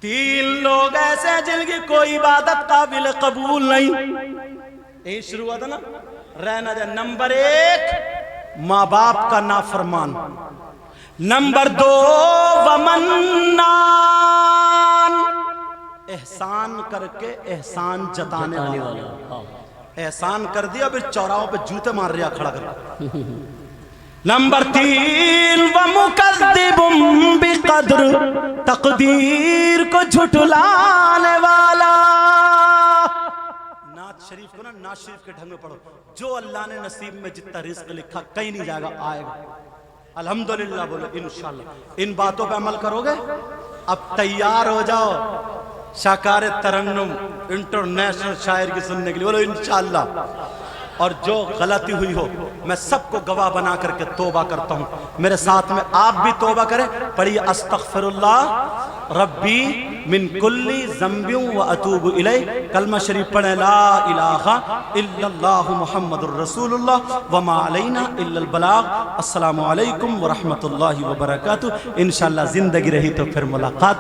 3 لوگ ایسے ہیں جن کی کوئی عبادت قابل قبول نہیں. یہی شروع ہوا تھا نا, رہنا دے. نمبر 1 ماں باپ کا نافرمان. نمبر 2 ومنان, احسان کر کے احسان جتانے والا. احسان کر دیا پھر چوراہوں پہ جوتے مار رہا کھڑا کر. نمبر 3 ومکذب بقدر, تقدیر کو جھٹلانے والا. نعت شریف کو نا نعت شریف کے ڈھنگ میں پڑھو. جو اللہ نے نصیب میں جتنا رزق لکھا کہیں نہیں جائے گا, آئے گا. الحمدللہ بولو انشاءاللہ. ان باتوں پہ عمل کرو گے اب تیار ہو جاؤ شاکار ترنم انٹرنیشنل شاعر کی سننے کے لیے. بولو انشاءاللہ. اور جو غلطی ہوئی ہو میں سب کو گواہ بنا کر کے توبہ کرتا ہوں. میرے ساتھ میں آپ بھی توبہ کریں. پڑھیے استغفر اللہ ربی من کلی ذنب و اتوب الیہ. کلمہ شریف پڑھیں لا الہ الا اللہ محمد الرسول اللہ وما علینا الا البلاغ. السلام علیکم ورحمۃ اللہ وبرکاتہ. انشاءاللہ زندگی رہی تو پھر ملاقات.